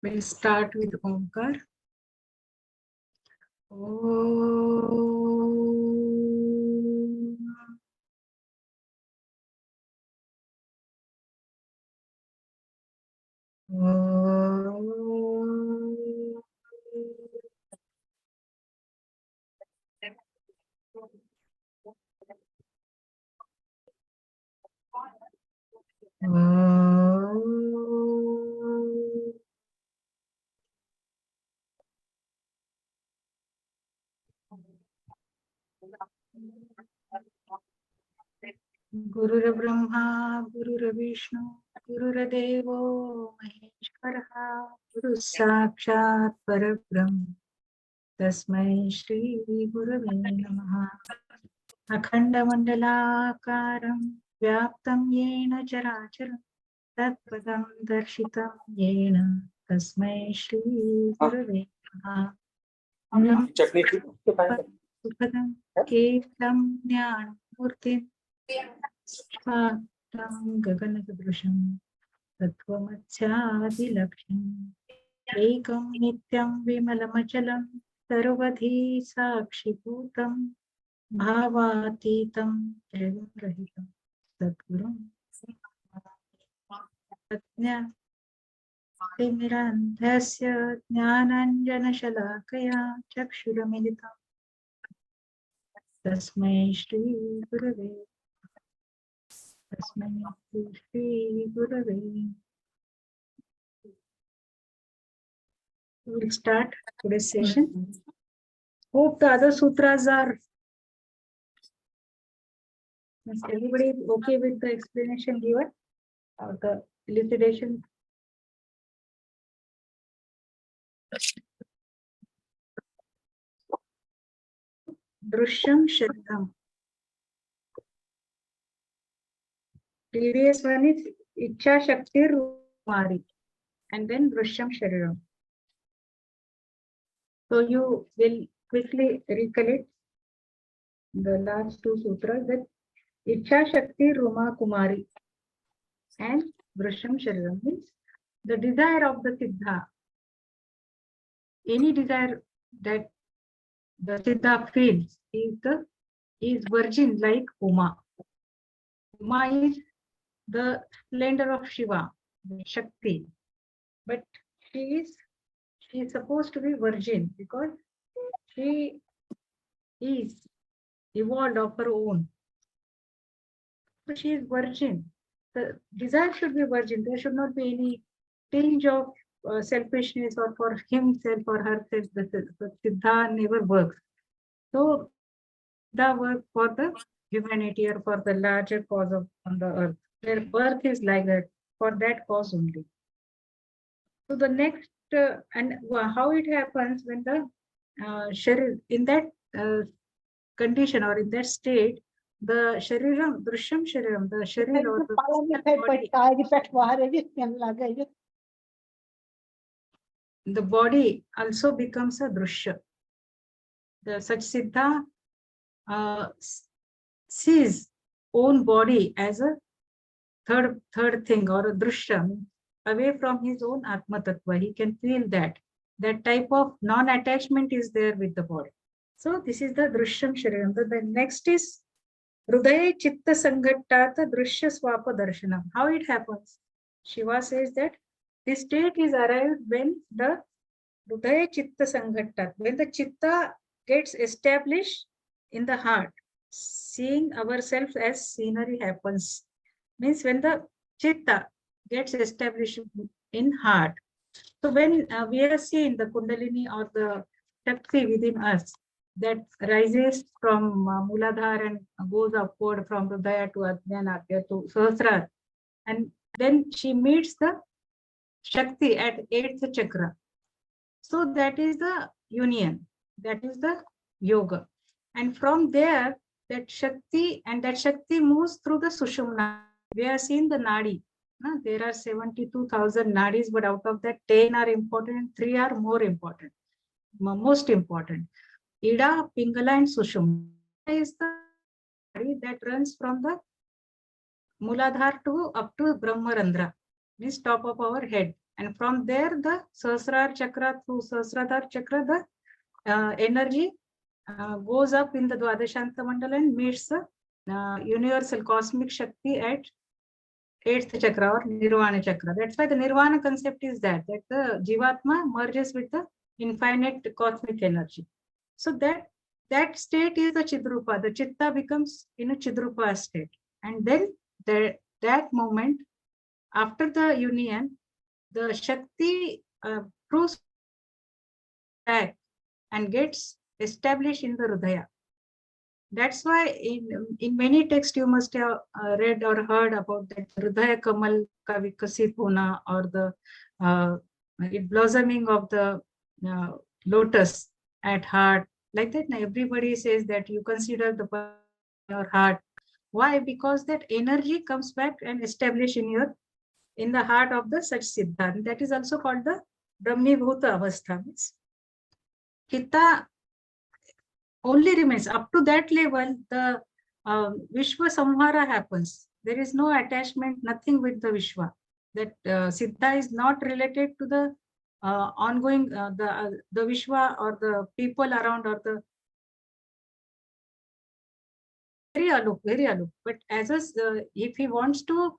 We'll start with Omkar. Om. Guru Brahma, Guru Vishnu, Guru Devo Maheshwara, Guru Sakshat Parabrahm, Tasmai Shri Gurave Namaha. Akhanda Mandalakaram, Vyaptam Yena Characharam, Tatpadam Darshitam Yena, Tasmai Shri Gurave Namaha. Sukadam Ketam Jnana Murtim Shvatam Gaganadrusham Tattvamachyadilaksham Ekam Nityam Vimalamachalam Sarvadhi Sakshibhutam Bhavatitam Jayamrahitam Sadgurum Tatnya Timirandhasya Jnananjana Shalakaya Chakshuramiditam Tasmai Shri Gurave Tasmai Shri Gurave. We'll start today's session. Hope the other sutras are. Is everybody okay with the explanation given or the elucidation? Drishyam Shariram. Previous one is Ichha Shakti Rumari and then Drishyam Shariram. So you will quickly recollect the last two sutras, that Ichha Shakti Ruma Kumari and Drishyam Shariram means the desire of the Siddha. Any desire that the Siddha feels is virgin like Uma. Uma is the splendor of Shiva, the Shakti, but she is supposed to be virgin because she is evolved of her own. So she is virgin. The desire should be virgin. There should not be any tinge of selfishness or for himself or herself. The Siddha never works. So the work for the humanity or for the larger cause of on the earth. Their birth is like that, for that cause only. So the next and how it happens when the sharir in that condition or in that state, the shariram, drishyam shariram, the sharir or the body also becomes a drishya. The such siddha sees own body as a third thing or a drishya, away from his own atma tattva. He can feel that type of non-attachment is there with the body. So this is the drishyam shariram. The next is Hrudaya Chitta Sanghattata Drishya Swapa Darshanam. How it happens? Shiva says that this state is arrived when the Hrudaya Chitta Sanghattat, when the Chitta gets established in the heart. Seeing ourselves as scenery happens. Means when the Chitta gets established in heart. So when we are seeing the Kundalini or the Shakti within us, that rises from Muladhara and goes upward from Hridaya to Ajnana to Sahasrara, and then she meets the Shakti at 8th chakra. So that is the union, that is the yoga, and from there that Shakti moves through the Sushumna. We have seen the Nadi. There are 72,000 Nadis, but out of that 10 are important and 3 are more important, most important. Ida, Pingala and Sushumna is the body that runs from the Muladhara to up to Brahmarandra, means top of our head. And from there, the Sahasrara chakra, through Sahasradhara chakra, the energy goes up in the Dwadashanta Mandala and meets the universal cosmic Shakti at 8th chakra or Nirvana chakra. That's why the Nirvana concept is that the Jivatma merges with the infinite cosmic energy. So that state is the Chidrupa. The Chitta becomes in a Chidrupa state. And then that moment, after the union, the Shakti proves back and gets established in the Hridaya. That's why in many texts you must have read or heard about that Hridaya Kamal ka vikasit hona, or the blossoming of the lotus at heart. Like that, everybody says that you consider the your heart. Why? Because that energy comes back and established in the heart of the such Siddha. And that is also called the Brahmibhuta Avastha. Chitta only remains up to that level. The Vishwa Samhara happens. There is no attachment, nothing with the Vishwa. That Siddha is not related to the ongoing the Vishwa or the people around, or the very aloof, very aloof. But as a, if he wants to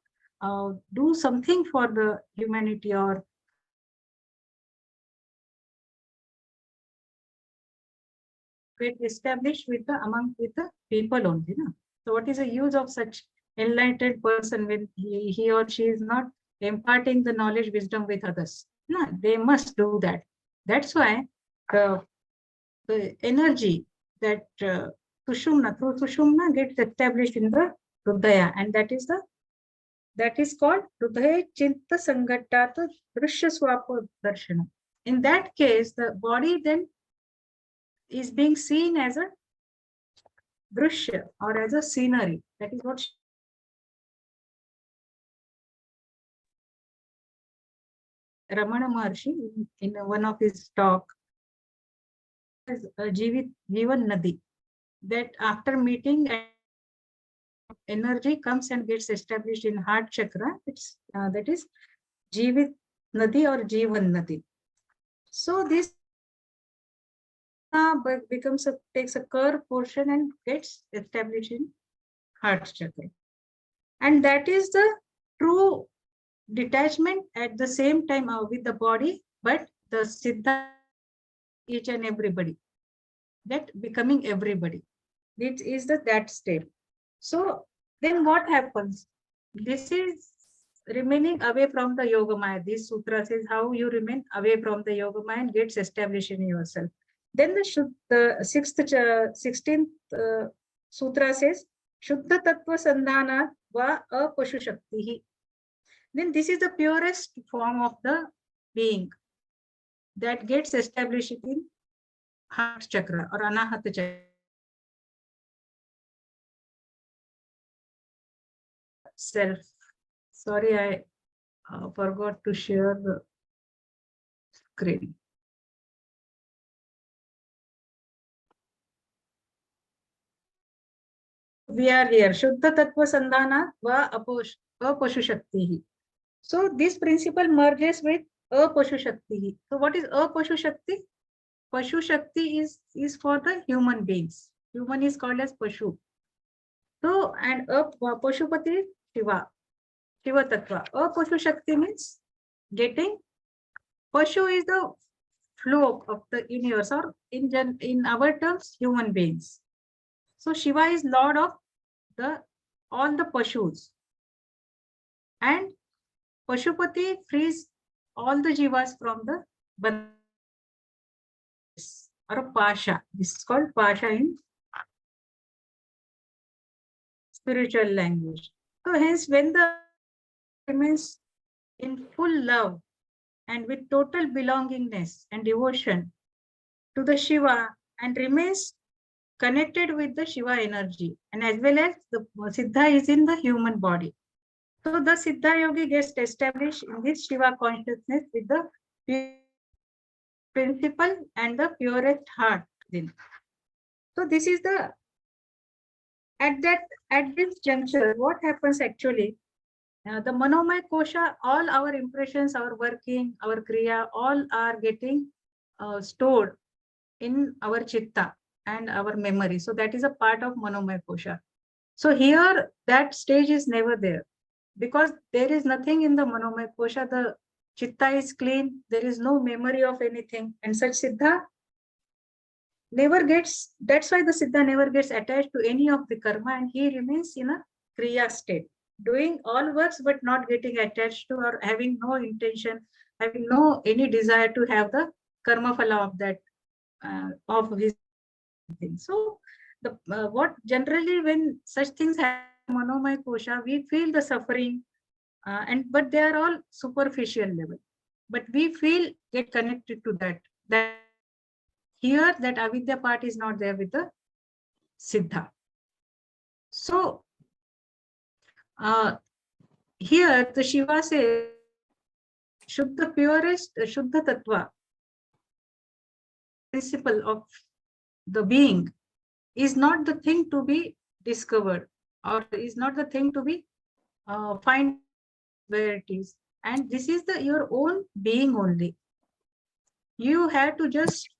do something for the humanity, or get established with the among with the people only. No? So what is the use of such enlightened person when he or she is not imparting the knowledge, wisdom with others? No, they must do that. That's why the energy that Sushumna, through Sushumna, gets established in the Hridaya, and that is called Hridaya Chinta Sangatata Drishya Swapa Darshana. In that case, the body then is being seen as a drishya or as a scenery. That is what Ramana Maharshi in one of his talk is Jivan Nadi. That after meeting, energy comes and gets established in heart chakra. It's that is Jivit Nadi or Jivan Nadi. So this takes a curved portion and gets established in heart chakra, and that is the true detachment at the same time with the body, but the Siddha each and everybody, that becoming everybody. This is that state. So then what happens? This is remaining away from the Yoga Maya. This sutra says how you remain away from the Yoga Maya and gets established in yourself. Then the 16th sutra says, Shuddha Tattva Sandhana va apashu shaktihi. Then this is the purest form of the being that gets established in heart chakra or anahata chakra. Self. Sorry, I forgot to share the screen. We are here. Shuddha Tattva Sandhana va apashu shaktihi. So this principle merges with apashu shaktihi. So what is apashu shakti? Pashu shakti is for the human beings. Human is called as pashu. So and Pashupati is Shiva. Shiva Tattva. Apashu shakti means getting. Pashu is the flow of the universe, or in our terms, human beings. So Shiva is Lord of all the Pashus. And Pashupati frees all the Jivas from the bandhana or Pasha. This is called Pasha in spiritual language. So hence, when the remains in full love and with total belongingness and devotion to the Shiva, and remains connected with the Shiva energy, and as well as the Siddha is in the human body. So the Siddha Yogi gets established in this Shiva consciousness with the principle and the purest heart. So this is at this juncture, what happens actually? The Manomaya Kosha, all our impressions, our working, our Kriya, all are getting stored in our Chitta and our memory. So that is a part of Manomaya Kosha. So here that stage is never there because there is nothing in the Manomaya Kosha. The Chitta is clean. There is no memory of anything. And such Siddha never gets, that's why the Siddha never gets attached to any of the karma and he remains in a Kriya state, doing all works but not getting attached to or having no intention, having no any desire to have the karma phala of that, of his thing. So the what generally when such things happen in the Manomaya Kosha, we feel the suffering and but they are all superficial level. But we feel get connected to that here that avidya part is not there with the Siddha. So here the Shiva says, Shuddha purest, Shuddha Tattva, principle of the being, is not the thing to be discovered or is not the thing to be find where it is. And this is the your own being only. You have to just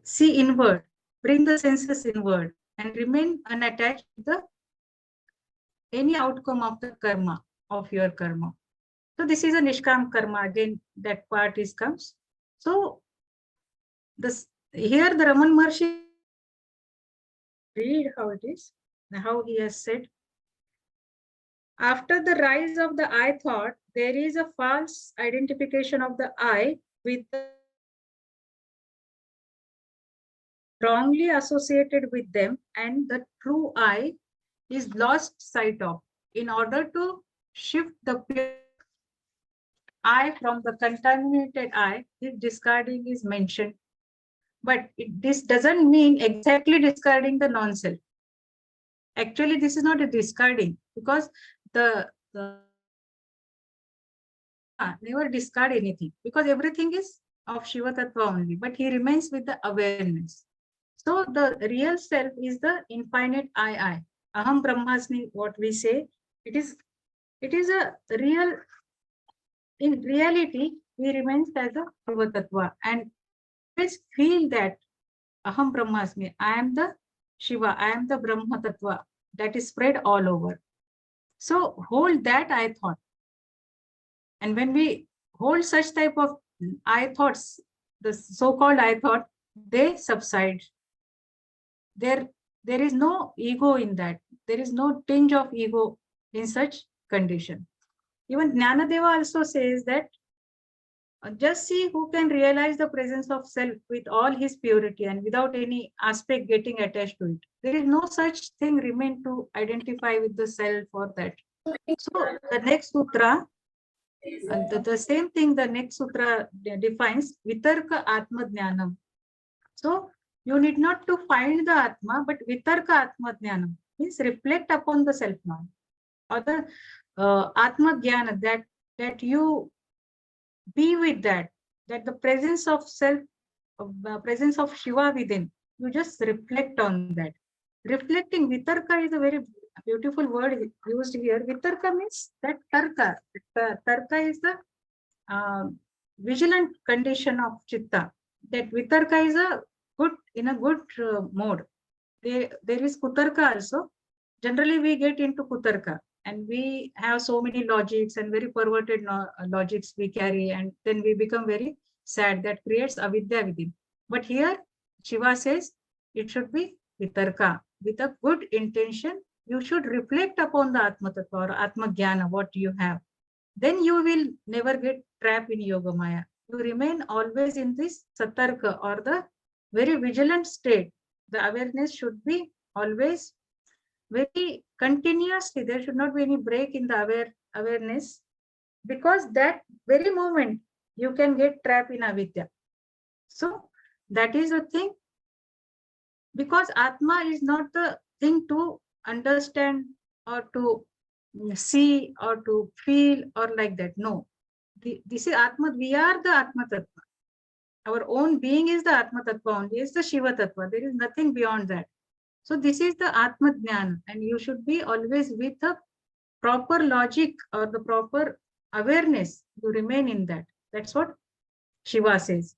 see inward, bring the senses inward and remain unattached to the any outcome of the karma, of your karma. So this is a nishkam karma. Again, that part is comes. So this here the Raman Maharshi, read how it is, how he has said. After the rise of the I thought, there is a false identification of the I with the wrongly associated with them, and the true I is lost sight of. In order to shift the pure I from the contaminated I, this discarding is mentioned. But this doesn't mean exactly discarding the non-self. Actually, this is not a discarding because the never discard anything because everything is of Shiva Tattva only, but he remains with the awareness. So the real self is the infinite I. Aham Brahmasmi, what we say, it is a real, in reality, he remains as a Shiva Tattva and always feel that Aham Brahmasmi, I am the Shiva, I am the Brahma Tattva that is spread all over. So hold that I thought. And when we hold such type of I thoughts, the so-called I thought, they subside. There is no ego in that. There is no tinge of ego in such condition. Even Jnanadeva also says that just see who can realize the presence of self with all his purity and without any aspect getting attached to it. There is no such thing remain to identify with the self or that. So the next sutra, the same thing the next sutra defines, Vitarka Atma Jnanam. So you need not to find the Atma, but Vitarka Atma Jnanam means reflect upon the self now. Or the Atma Jnana, that you be with that the presence of self, presence of Shiva within, you just reflect on that. Reflecting, Vitarka is a very beautiful word used here. Vitarka means that tarka. Tarka is the vigilant condition of chitta. That Vitarka is a good, in a good mode. There is Kutarka also. Generally, we get into Kutarka and we have so many logics and very perverted logics we carry, and then we become very sad. That creates avidya within. But here, Shiva says it should be Vitarka. With a good intention, you should reflect upon the Atma Tattva or Atma Jnana, what you have. Then you will never get trapped in Yoga Maya. You remain always in this Satarka or the very vigilant state. The awareness should be always very continuously. There should not be any break in the awareness, because that very moment you can get trapped in avidya. So that is the thing, because Atma is not the thing to understand or to see or to feel or like that. No, this is Atma. We are the Atma Tattva. Our own being is the Atma Tattva only, is the Shiva Tattva. There is nothing beyond that. So this is the Atma Jnana, and you should be always with the proper logic or the proper awareness, you remain in that. That's what Shiva says.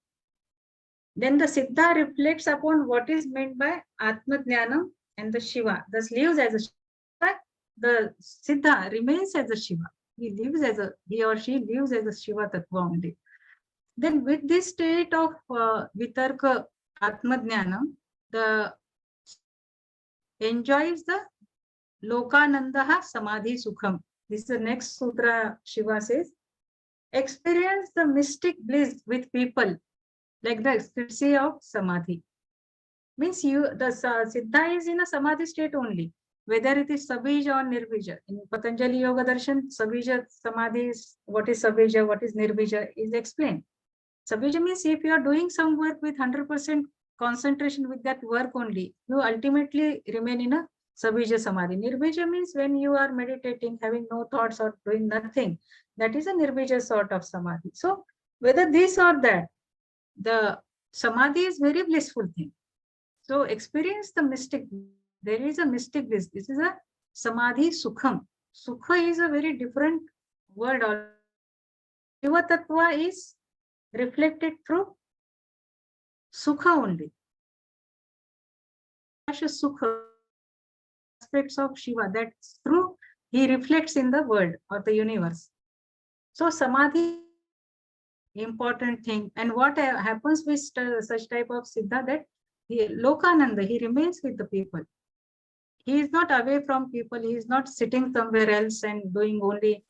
Then the Siddha reflects upon what is meant by Atma Jnana, and the Shiva thus lives as a Shiva. The Siddha remains as a Shiva. He or she lives as a Shiva Tattva only. Then with this state of Vitarka Atma Jnana, the enjoys the Lokanandaha Samadhi Sukham. This is the next sutra. Shiva says, experience the mystic bliss with people like the ecstasy of Samadhi. Means the Siddha is in a Samadhi state only, whether it is Sabija or Nirvija. In Patanjali Yoga Darshan, Sabija Samadhi is, what is Sabija, what is Nirvija is explained. Sabija means if you are doing some work with 100% concentration with that work only, you ultimately remain in a Sabija Samadhi. Nirvija means when you are meditating, having no thoughts or doing nothing, that is a Nirvija sort of Samadhi. So whether this or that, the Samadhi is very blissful thing. So experience the mystic. There is a mystic bliss. This is a Samadhi Sukham. Sukha is a very different word. Shiva Tattva is reflected through Sukha only. Sukha aspects of Shiva, that through he reflects in the world or the universe. So Samadhi, important thing. And what happens with such type of Siddha, that Lokananda, he remains with the people. He is not away from people. He is not sitting somewhere else and doing only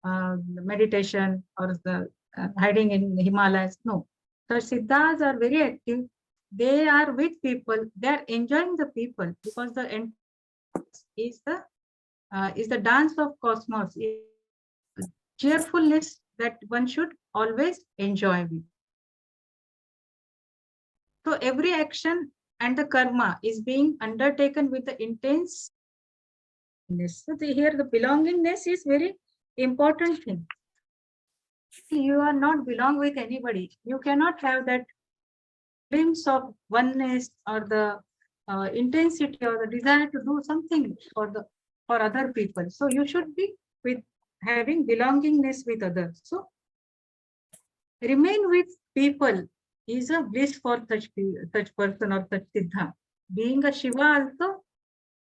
meditation or hiding in the Himalayas. No, the Siddhas are very active. They are with people. They are enjoying the people, because the is the dance of cosmos. Cheerfulness that one should always enjoy with. So every action and the karma is being undertaken with the intense. So here the belongingness is very important thing. You are not belong with anybody. You cannot have that glimpse of oneness or the intensity or the desire to do something for other people. So you should be with having belongingness with others. So remain with people is a bliss for such person or such Siddha. Being a Shiva also,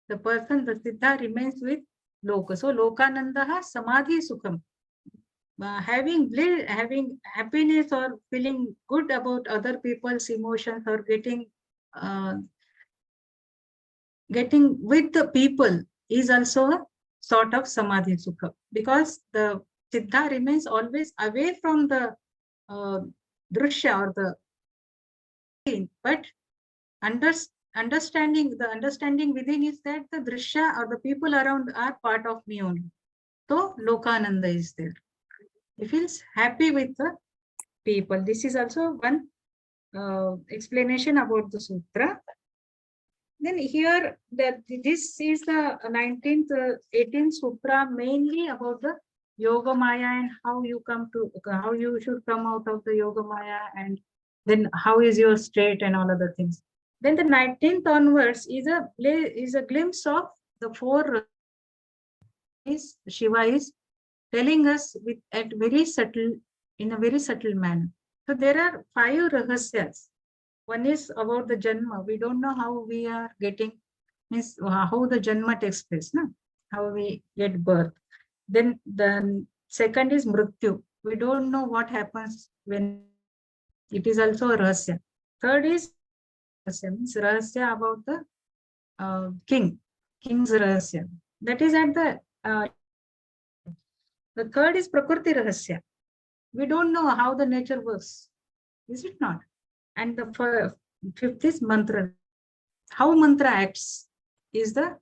the Siddha remains with Loka. So Lokanandaha Samadhi Sukham. Having happiness or feeling good about other people's emotions or getting with the people is also a sort of Samadhi Sukha, because the Siddha remains always away from the Drishya or the scene, but understanding within is that the Drishya or the people around are part of me only. So Lokananda is there. He feels happy with the people. This is also one explanation about the sutra. Then here, this is the 19th, 18th sutra, mainly about the Yoga Maya and how you should come out of the Yoga Maya, and then how is your state and all other things. Then the 19th onwards is a glimpse of the four. Shiva is telling us in a very subtle manner. So there are 5 rahasyas. One is about the Janma. We don't know how we are getting, means how the Janma takes place, no? How we get birth. Then the second is Mrityu. We don't know what happens when it is also a rahasya. Third is rahasya, means rahasya about the king's rahasya. That is at the third is Prakriti rahasya. We don't know how the nature works, is it not? And the fifth is mantra. How mantra acts is the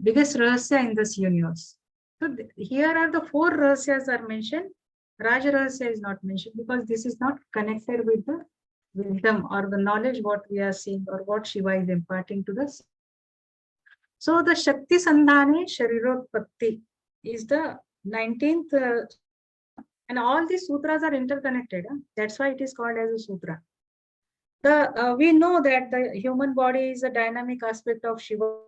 biggest rahasya in this universe. So here are the 4 rahasyas are mentioned. Raja rahasya is not mentioned because this is not connected with the wisdom or the knowledge what we are seeing or what Shiva is imparting to us. So the Shakti Sandhane Sharirotpatti is the 19th, and all these sutras are interconnected. That's why it is called as a sutra. We know that the human body is a dynamic aspect of Shiva.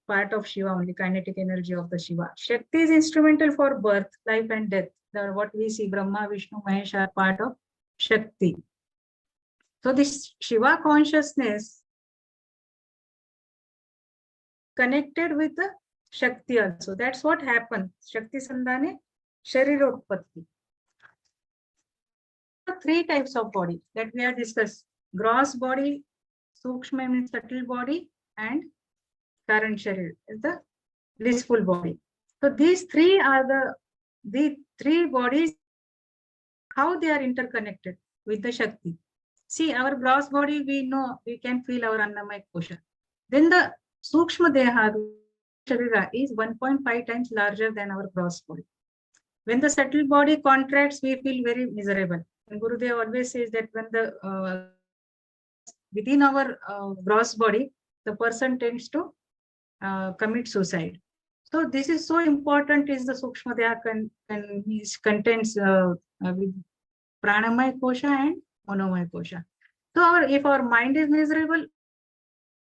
part of Shiva only, kinetic energy of the Shiva. Shakti is instrumental for birth, life, and death. What we see, Brahma, Vishnu, Mahesh are part of Shakti. So this Shiva consciousness connected with the Shakti also. That's what happened. Shakti Sandhane, Sharirotpatti. Three types of body that we have discussed: gross body, Sukshma means subtle body, and Karan Sharir is the blissful body. So these three are the three bodies, how they are interconnected with the Shakti. See, our gross body, we know, we can feel our Annamaya Kosha. Then the Sukshma Deha, Sharira, is 1.5 times larger than our gross body. When the subtle body contracts, we feel very miserable. And Gurudev always says that when the within our gross body, the person tends to commit suicide. So this is so important. Is the Sukshma Deha contains with Pranamaya Kosha and Manomaya Kosha. So if our mind is miserable,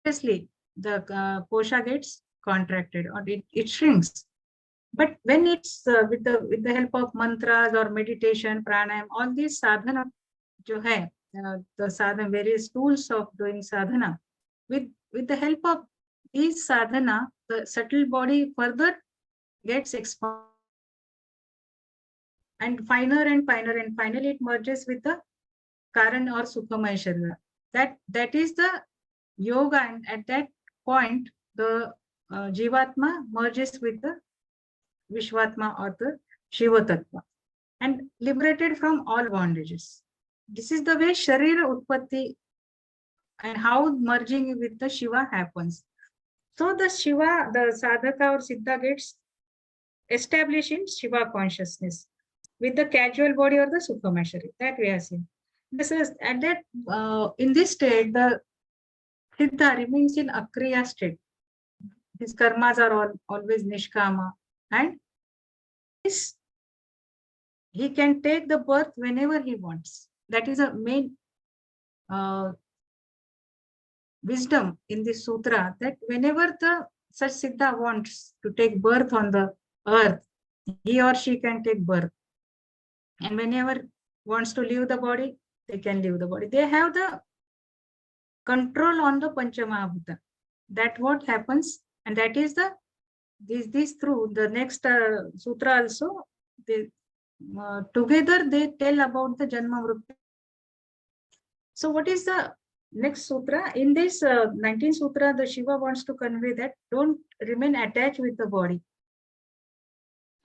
obviously the kosha gets contracted or it shrinks. But when it's with the help of mantras or meditation, pranayam, all these sadhana, jo hai, the sadhana, various tools of doing sadhana, with the help of these sadhana, the subtle body further gets expanded and finer and finer, and finally it merges with the Karan or Sukhamaya Sharira. That is the yoga, and at that point, the Jivatma merges with the Vishwatma or the Shiva Tattva and liberated from all bondages. This is the way Sharira Utpatti and how merging with the Shiva happens. So the Shiva, the sadhaka or siddha gets established in Shiva consciousness with the casual body or the Sukhamaya Sharira. That we have seen. This is at that in this state, the Siddha remains in Akriya state. His karmas are always Nishkama, and he can take the birth whenever he wants. That is a main wisdom in this sutra, that whenever the such Siddha wants to take birth on the earth, he or she can take birth. And whenever wants to leave the body, they can leave the body. They have the control on the Panchamahabhuta. That what happens, and that is the this through the next sutra also. They together they tell about the Janma Mrityu. So what is the next sutra? In this 19th sutra, the Shiva wants to convey that don't remain attached with the body,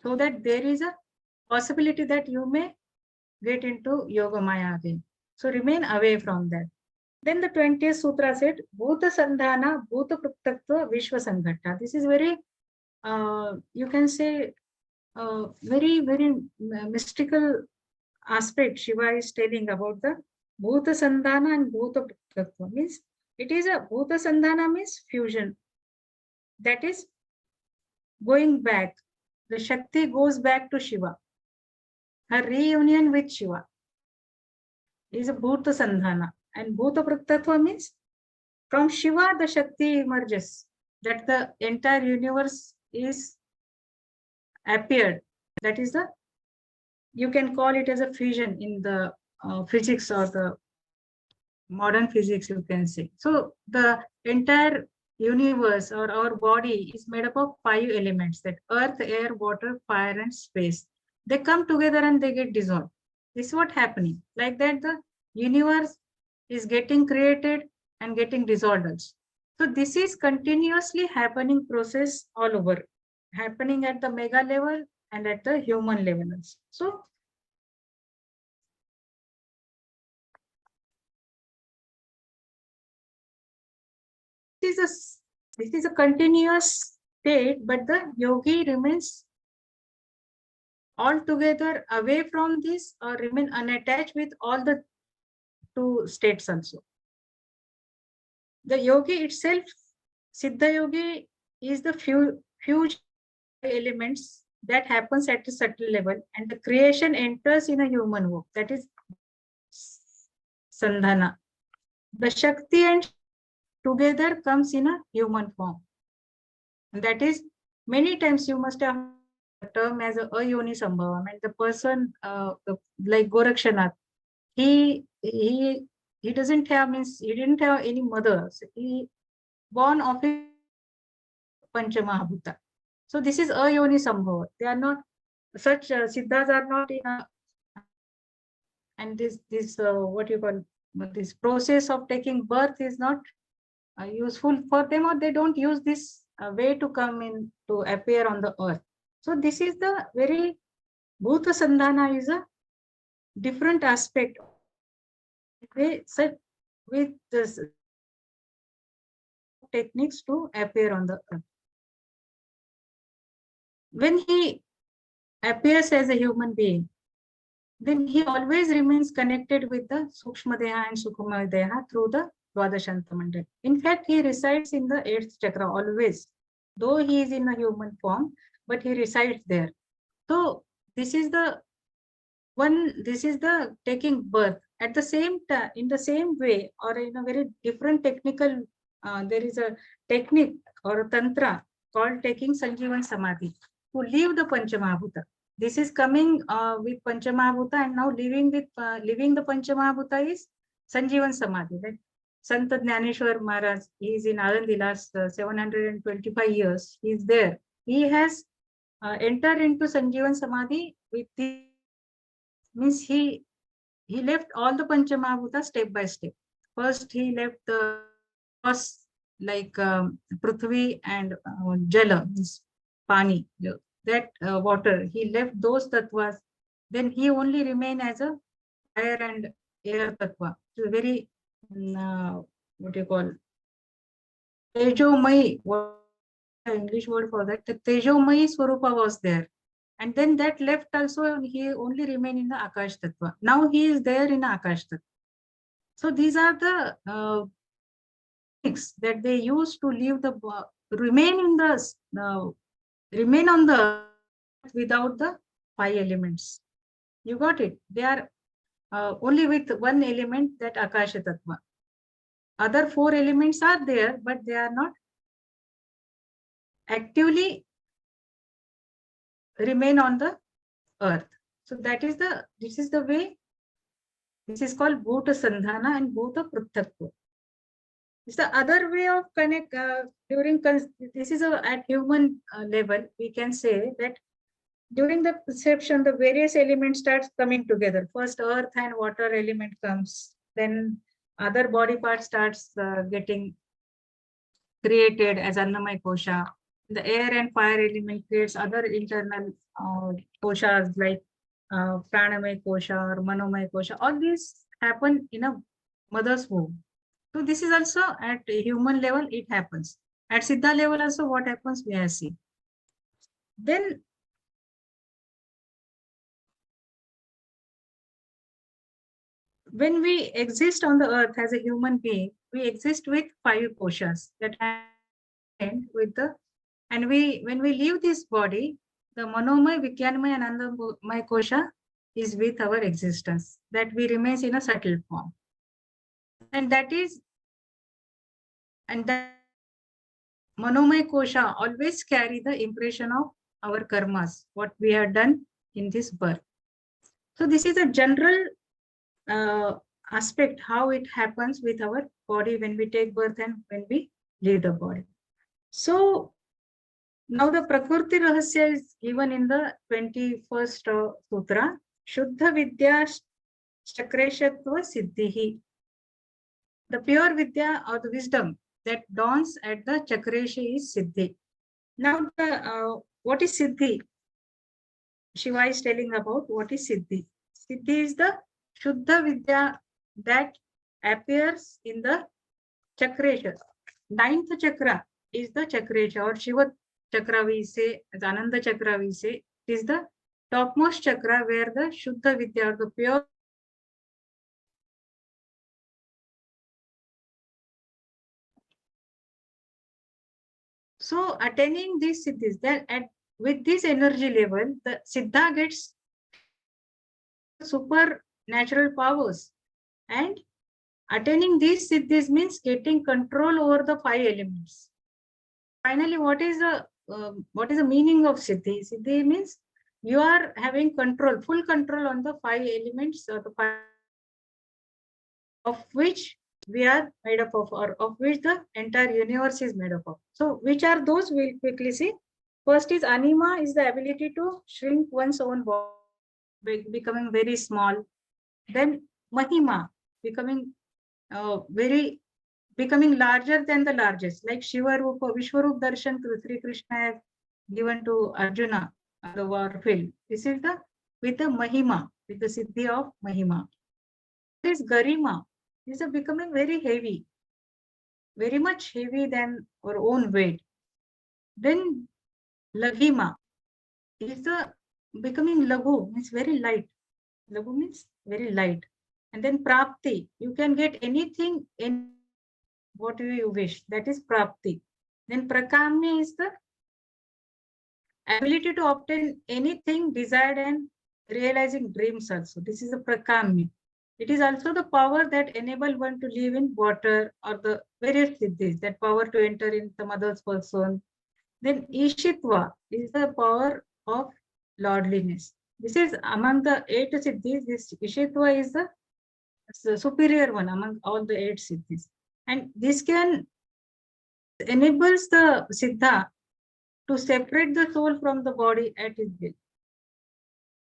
so that there is a possibility that you may get into Yoga Maya again. So remain away from that. Then the 20th sutra said, Bhuta Sandhana, Bhuta Pruktatva, Vishwa Sanghatta. This is very, you can say, very, very mystical aspect Shiva is telling about the Bhuta Sandhana and Bhuta Pruktatva. Means it is a Bhuta Sandhana means fusion. That is going back. The Shakti goes back to Shiva. Her reunion with Shiva is a Bhuta Sandhana. And Bhuta Praktatva means from Shiva the Shakti emerges, that the entire universe is appeared. That is the, you can call it as a fusion in the physics or the modern physics, you can say. So the entire universe or our body is made up of 5 elements, that earth, air, water, fire, and space. They come together and they get dissolved. This is what happening. Like that, the universe is getting created and getting dissolved also. So this is continuously happening process all over, happening at the mega level and at the human level also. So this is a continuous state, but the yogi remains altogether away from this or remain unattached with all the 2 states also. The yogi itself, Siddha yogi, is the huge elements that happens at a subtle level, and the creation enters in a human work. That is Sandhana. The Shakti and together comes in a human form. And that is, many times you must have the term as a ayoni sambhavam, and the person like Gorakshanath, he he doesn't have, means he didn't have any mother. So he born of his Panchamahabhuta. So this is ayoni sambhava. They are not such siddhas are not in a, and this what you call, this process of taking birth is not useful for them, or they don't use this way to come in to appear on the earth. So this is the very Bhuta Sandhana is a different aspect. They said with this techniques to appear on the earth. When he appears as a human being, then he always remains connected with the Sukshma Deha and Sukshma Deha through the Dwadashanta Mandal. In fact, he resides in the 8th chakra always, though he is in a human form, but he resides there. So this is the one, this is the taking birth. At the same time, in the same way, or in a very different technical, there is a technique or a tantra called taking Sanjeevan Samadhi to leave the Panchamahabhuta. This is coming with Panchamahabhuta, and now living the Panchamahabhuta is Sanjeevan Samadhi. Like Sant Jnaneshwar Maharaj, he is in Alandi last 725 years. He is there. He has entered into Sanjeevan Samadhi with the, means he left all the Panchamahabhuta step by step. First, he left the first, like Prithvi and Jala, means Pani, that water. He left those tattvas. Then he only remained as a fire and air tattva. So very, what you call, Tejomai, what English word for that? The Tejomai Swarupa was there. And then that left also, he only remained in the Akash Tattva. Now he is there in the Akash Tattva. So these are the techniques that they use to leave the, remain in the, remain on the earth without the 5 elements. You got it? They are only with one element, that Akasha Tattva. Other 4 elements are there, but they are not actively remain on the earth. So that is the, this is the way, this is called Bhuta Sandhana and Bhuta Prutthakva. It's the other way of connect during, this is at human level, we can say that during the perception, the various elements starts coming together. First earth and water element comes, then other body parts starts getting created as Annamaya Kosha. The air and fire element creates other internal koshas like Pranamaya Kosha or Manomaya Kosha. All these happen in a mother's womb. So this is also at a human level, it happens. At Siddha level also, what happens, we have seen. Then when we exist on the earth as a human being, we exist with 5 koshas that end with the, and we, when we leave this body, the Manomaya, Vijnanamaya and Anandamaya kosha is with our existence, that we remains in a subtle form. And that is, and that Manomaya kosha always carry the impression of our karmas, what we have done in this birth. So this is a general aspect, how it happens with our body when we take birth and when we leave the body. So now the Prakriti Rahasya is given in the 21st Sutra. Shuddha Vidya Chakreshatva Siddhihi. The pure Vidya or the wisdom that dawns at the Chakresha is Siddhi. Now, what is Siddhi? Shiva is telling about what is Siddhi. Siddhi is the Shuddha Vidya that appears in the Chakresha. 9th chakra is the Chakresha, or Shiva chakra we say, as Ananda chakra we say. It is the topmost chakra where the Shuddha Vidya or the pure. So attaining these siddhis, that with this energy level, the siddha gets supernatural powers, and attaining these siddhis means getting control over the 5 elements. Finally, what is the meaning of Siddhi? Siddhi means you are having control, full control on the five elements or the five of which we are made up of, or of which the entire universe is made up of. So, which are those? We'll quickly see. First is anima, is the ability to shrink one's own body, becoming very small. Then mahima, becoming very becoming larger than the largest, like Shiva Rupa, Vishwarup Darshan to Sri Krishna has given to Arjuna on the war field. This is the with the Mahima, with the Siddhi of Mahima. This Garima is a becoming very heavy, very much heavy than our own weight. Then Laghima is the becoming Laghu, means very light. Laghu means very light. And then Prapti, you can get anything in what you wish. That is Prapti. Then Prakamya is the ability to obtain anything desired and realizing dreams also. This is the Prakamya. It is also the power that enable one to live in water or the various siddhis, that power to enter in some other's person. Then Ishitva is the power of lordliness. This is among the 8 siddhis, this Ishitva is the superior one among all the 8 siddhis. And this can enables the siddha to separate the soul from the body at his will.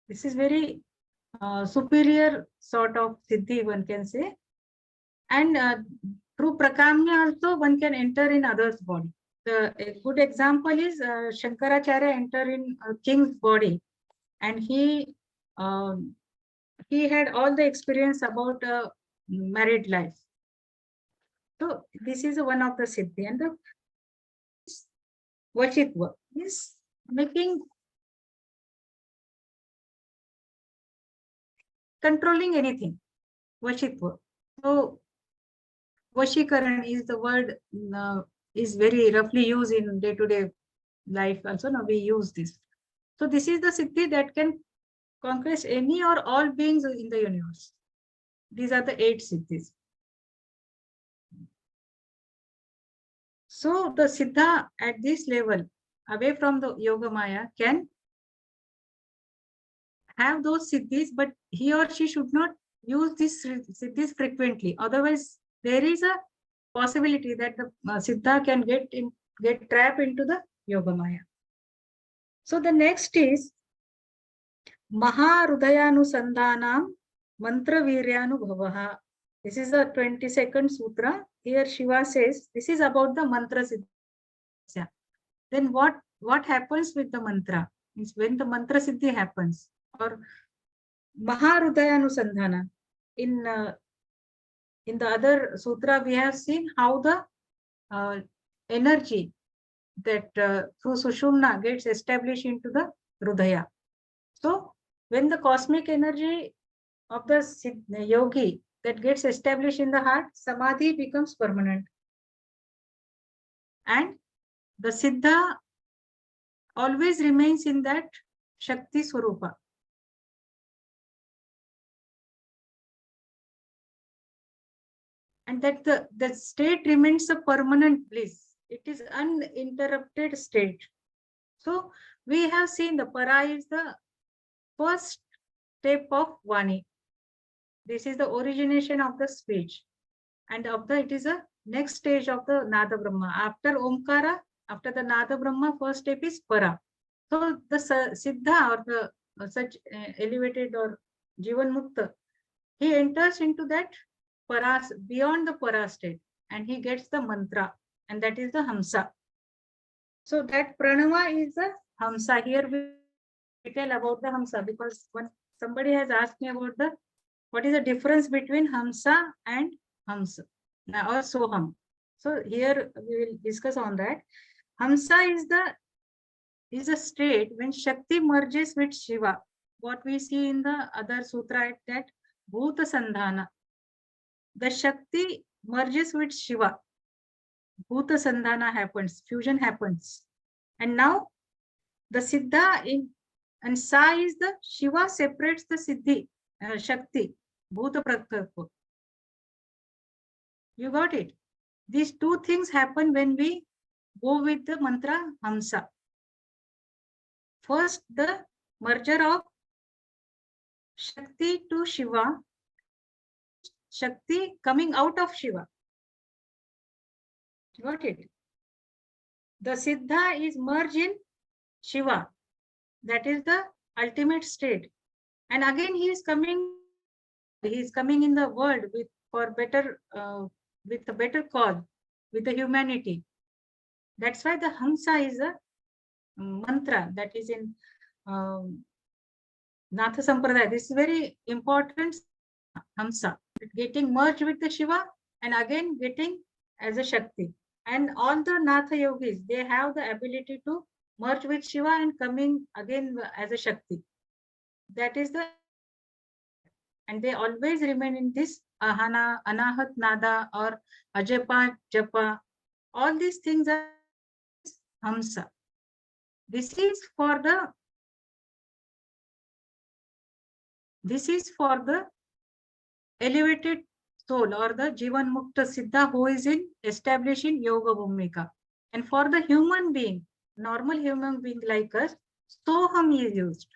This is very superior sort of siddhi, one can say. And through prakamya also one can enter in others' body. A good example is Shankaracharya enter in a king's body, and he had all the experience about married life. So this is one of the siddhi. And the Vachitva is making, controlling anything. Vachitva. So Vashikaran is the word, is very roughly used in day-to-day life also. Now we use this. So this is the siddhi that can conquest any or all beings in the universe. These are the 8 siddhis. So the siddha at this level, away from the yoga maya, can have those siddhis, but he or she should not use these siddhis frequently. Otherwise, there is a possibility that the siddha can get trapped into the yoga maya. So the next is Maharudhayanusandhanam Mantra Viryanubhavaha. This is the 22nd sutra. Here Shiva says this is about the mantra siddhi. Then what happens with the mantra? Means when the mantra siddhi happens, or Maharudhayanusandhana. In the other sutra, we have seen how the energy that through Sushumna gets established into the Rudhaya. So when the cosmic energy of the yogi that gets established in the heart, Samadhi becomes permanent. And the Siddha always remains in that Shakti Swarupa. And that the state remains a permanent bliss. It is uninterrupted state. So we have seen the para is the first step of Vani. This is the origination of the speech. And it is a next stage of the Nada Brahma. After Omkara, after the Nada Brahma, first step is para. So the Siddha or the such elevated or Jivan Mukta, he enters into that para, beyond the para state, and he gets the mantra, and that is the Hamsa. So that Pranava is the Hamsa. Here we tell about the Hamsa, because when somebody has asked me about what is the difference between Hamsa and Hamsa or Soham. So here we will discuss on that. Hamsa is a state when Shakti merges with Shiva. What we see in the other sutra, that Bhuta Sandhana. The Shakti merges with Shiva. Bhuta Sandhana happens, fusion happens. And now the Siddha and Sa is the Shiva separates the Siddhi, Shakti, Bhuta Prakalpa. You got it? These two things happen when we go with the mantra Hamsa. First, the merger of Shakti to Shiva, Shakti coming out of Shiva. Got it? The Siddha is merged in Shiva. That is the ultimate state. And again, he is coming in the world with for better, with a better cause, with the humanity. That's why the Hamsa is a mantra that is in Natha Sampradaya. This is very important. Hamsa, getting merged with the Shiva and again getting as a Shakti. And all the Natha yogis, they have the ability to merge with Shiva and coming again as a Shakti. That is the, and they always remain in this Ahana, Anahat Nada or Ajapa, Japa. All these things are Hamsa. This is for the elevated soul or the Jivan Mukta Siddha who is in establishing Yoga Bhumika. And for the human being, normal human being like us, Soham is used.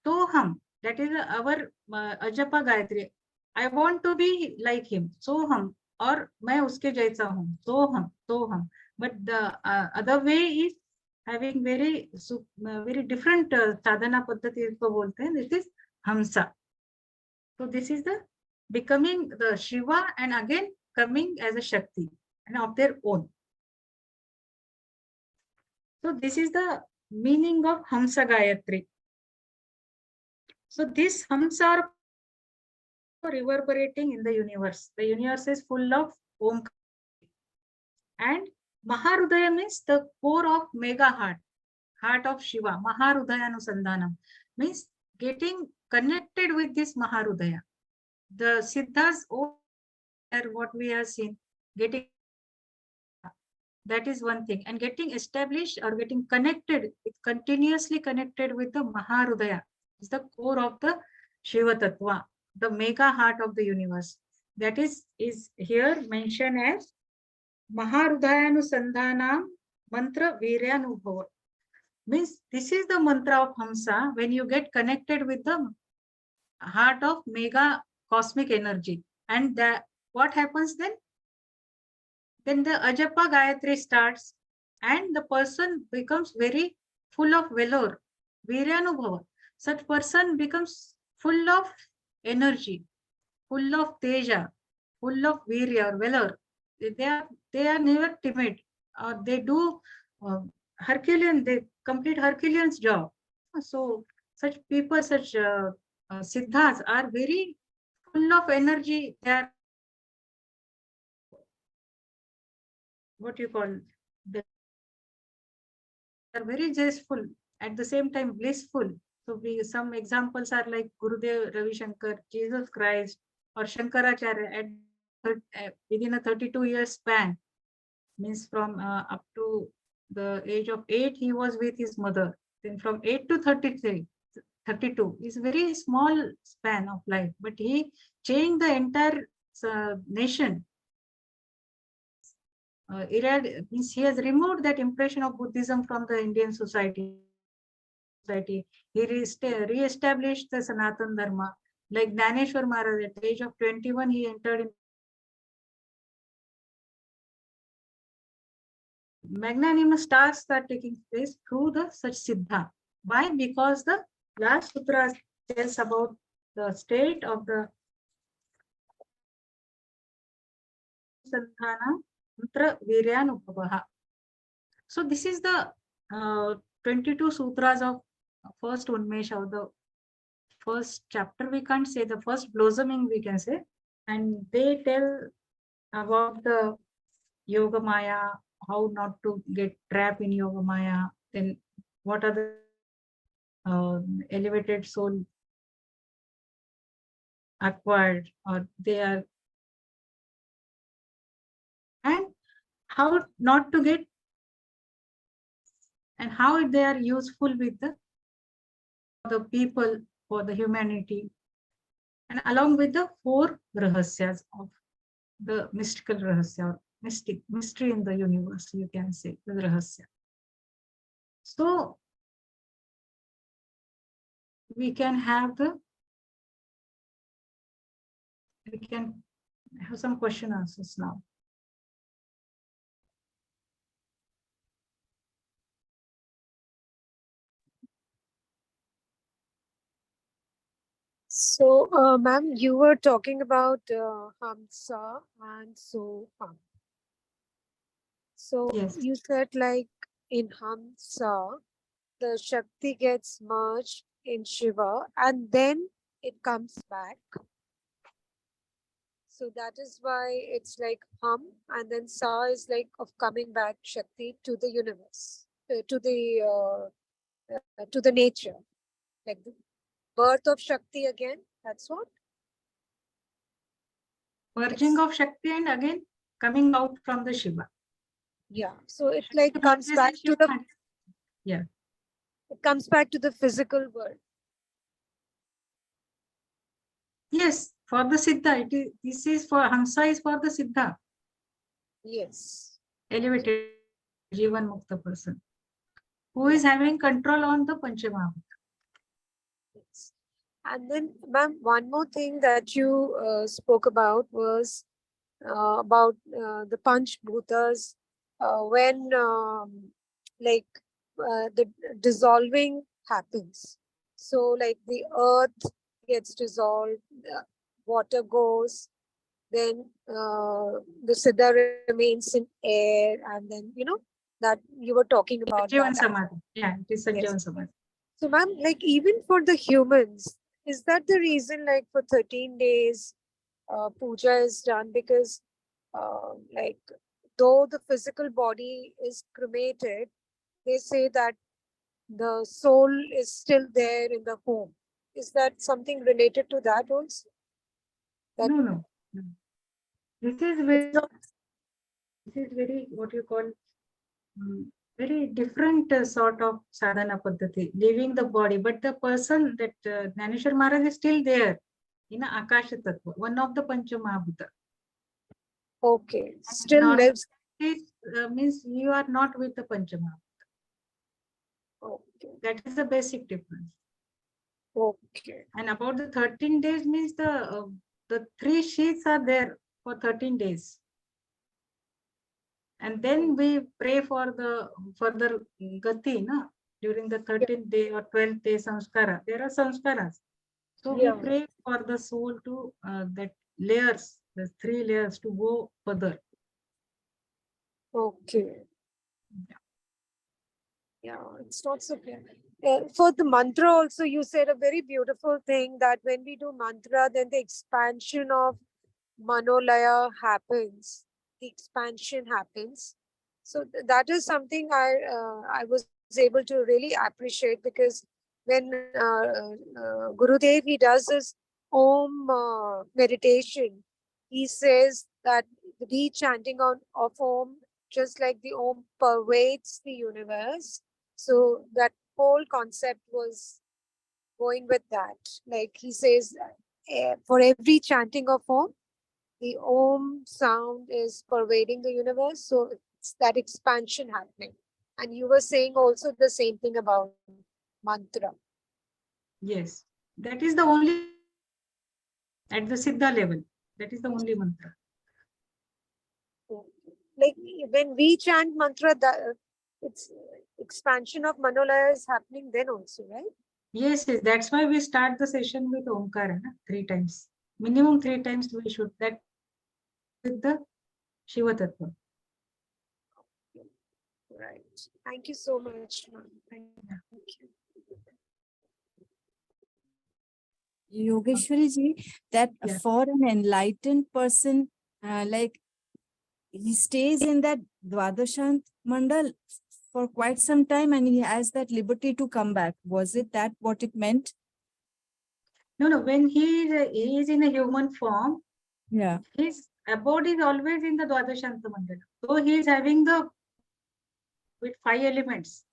Soham, that is our Ajapa Gayatri. I want to be like him. Soham, or मैं उसके जैसा हूँ. Soham. But the other way is having very different sadhana paddhati इसको बोलते हैं. This is Hamsa. So this is the becoming the Shiva and again coming as a Shakti and of their own. So this is the meaning of Hamsa Gayatri. So this Hamsa are reverberating in the universe. The universe is full of Om. And Maharudaya means the core of mega heart of Shiva. Maharudaya Anusandhanam means getting connected with this Maharudaya. The Siddhas, what we have seen, getting, that is one thing. And getting established or getting connected, continuously connected with the Maharudaya is the core of the Shiva Tattva, the mega heart of the universe. That is here mentioned as Maharudhayanusandhanam mantra Viryanubhava. Means this is the mantra of Hamsa when you get connected with the heart of mega cosmic energy. And that, what happens then? Then the Ajapa Gayatri starts and the person becomes very full of valor, Viryanubhava. Such person becomes full of energy, full of teja, full of virya or valor. They are never timid. They do Herculean, they complete Herculean's job. So such people, such siddhas are very full of energy. They are what you call, they are very joyful, at the same time blissful. So some examples are like Gurudev Ravi Shankar, Jesus Christ, or Shankaracharya within a 32 years span, means from up to the age of 8 he was with his mother, then from 8 to 32 is a very small span of life, but he changed the entire nation. Means he has removed that impression of Buddhism from the Indian society. He re-established the Sanatan Dharma. Like Dhaneshwar Maharaj, at the age of 21 he entered in. Magnanimous tasks are taking place through the such siddha. Why? Because the last sutra tells about the state of the Sandhana mantra Viryanubhavaha. So this is the 22 sutras of first Unmesha, of the first chapter. We can't say the first blossoming, we can say, and they tell about the Yoga Maya, how not to get trapped in Yoga Maya, then what are the elevated soul acquired, or they are, and how not to get, and how they are useful with the people, for the humanity, and along with the 4 rahasyas of the mystical rahasya, mystery in the universe, you can say, the rahasya. So we can have some question answers now. So, ma'am, you were talking about Hamsa and Soham. So Yes. you said like in Hamsa, the Shakti gets merged in Shiva and then it comes back. So that is why it's like Hum, and then Sa is like of coming back Shakti to the universe, to the nature, like the birth of Shakti again. That's what. Purging Yes. of Shakti and again coming out from the Shiva. Yeah. So it Shakti like comes merges in back to Shiva. the. Yeah. It comes back to the physical world. Yes, for the Siddha. This is for Hamsa is for the Siddha. Yes. Elevated Jivan Mukta person who is having control on the Panchamahabhuta. Yes. And then, ma'am, one more thing that you spoke about was about the Panch Bhutas when like the dissolving happens. So, like the earth gets dissolved, water goes, then the Siddha remains in air, and then, that you were talking about that. Jivan Samadhi. Yeah, it is Yes. Sanjivan Samadhi. So, ma'am, like even for the humans, is that the reason, like for 13 days, puja is done? Because, like, though the physical body is cremated, they say that the soul is still there in the home. Is that something related to that also? That No. This is it's very, not. what you call, very different sort of sadhana paddhati, leaving the body. But the person that Dhaneshwar Maharaj is still there in Akasha Tattva, one of the Panchamahabhuta. Okay, still Normal lives. means you are not with the Panchamahabhuta. Okay, That is the basic difference. okay, And about the 13 days means the three sheets are there for 13 days. And then we pray for the further gati, na? During the 13th day or 12th day samskara. There are samskaras. So we yeah, pray for the soul to that layers, the three layers to go further. okay. Yeah, it's not so clear. For the mantra also, you said a very beautiful thing that when we do mantra, then the expansion of Manolaya happens. The expansion happens. So that is something I was able to really appreciate, because when Gurudev he does his Om meditation, he says that the chanting of Om, just like the Om pervades the universe. So that whole concept was going with that. Like he says, for every chanting of Om, the Om sound is pervading the universe. So it's that expansion happening. And you were saying also the same thing about mantra. Yes. That is the only at the Siddha level. That is the only mantra. Like when we chant mantra, it's expansion of Manolaya is happening then also, right? Yes. That's why we start the session with Omkara, na? 3 times. Minimum 3 times we should. That with the Shiva Tattva. Right. Thank you so much, ma'am. Thank you. Yogeshwari ji, that Yeah. for an enlightened person, like he stays in that Dwadashant Mandal for quite some time and he has that liberty to come back. Was it that what it meant? No. When he is in a human form, Yeah. his abode is always in the Dwadashanta Mandala. So he is having the with 5 elements.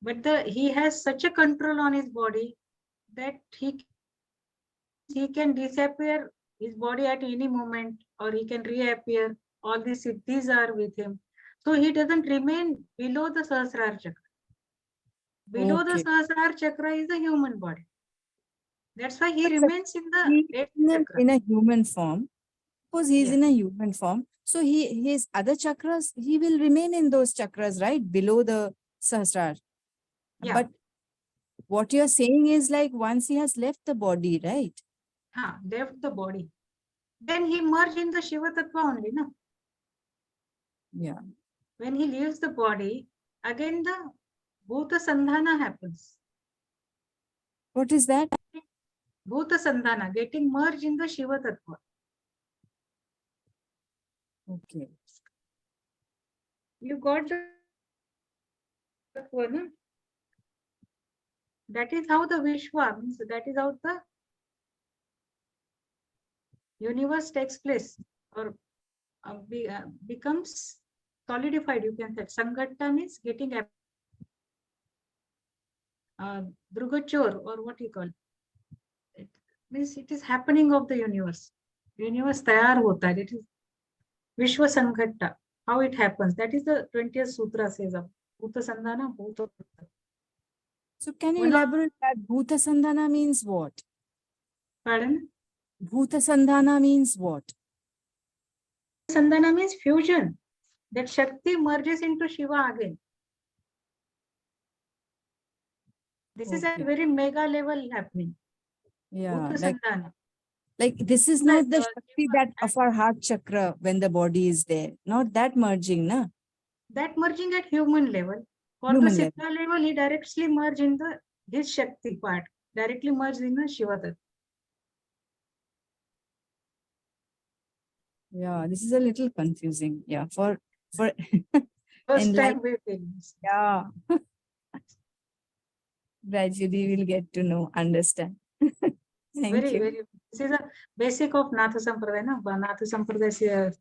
But he has such a control on his body that he can disappear his body at any moment or he can reappear. all the siddhis are with him. So he doesn't remain below the Sahasrara chakra. Below the Okay. Sahasrara chakra is the human body. That's why he But remains in the he eighth in chakra. in a human form. Suppose he is Yeah. in a human form. So his other chakras, he will remain in those chakras, right? Below the Sahasrara. Yeah. But what you're saying is like once he has left the body, right? Left the body. Then he merged in the Shiva Tattva only. No? Yeah. When he leaves the body, again the Bhuta Sandhana happens. What is that? Bhuta Sandhana, getting merged in the Shiva Tattva. Okay. You got the Tattva, no? That is how the Vishwa, means that is how the universe takes place or becomes solidified. You can say Sangatta means getting Drugachor, or what you call it. Means it is happening of the universe. Universe tayar hota hai. It is Vishwa Sangatta. How it happens. That is the 20th Sutra says of Bhuta Sandhana, Bhuta. So can you One of, elaborate that? Bhuta Sandhana means what? pardon? Bhuta Sandhana means what? Sandhana means fusion. That Shakti merges into Shiva again. This is at Okay. very mega level happening. Yeah, Bhuta like Sandhana. this is Like, not the Shakti that of our heart chakra when the body is there. Not that merging, na? that merging at human level. For the Human level. Siddha level, he directly merged in the his Shakti part. Directly merged in the Shiva Tattva. Yeah, this is a little confusing. Yeah, for First enlightenment. time we feel this. Yeah. Gradually we'll get to know, understand. Thank you. Very. This is a basic of Natha Sampradaya. No? Natha Sampradaya is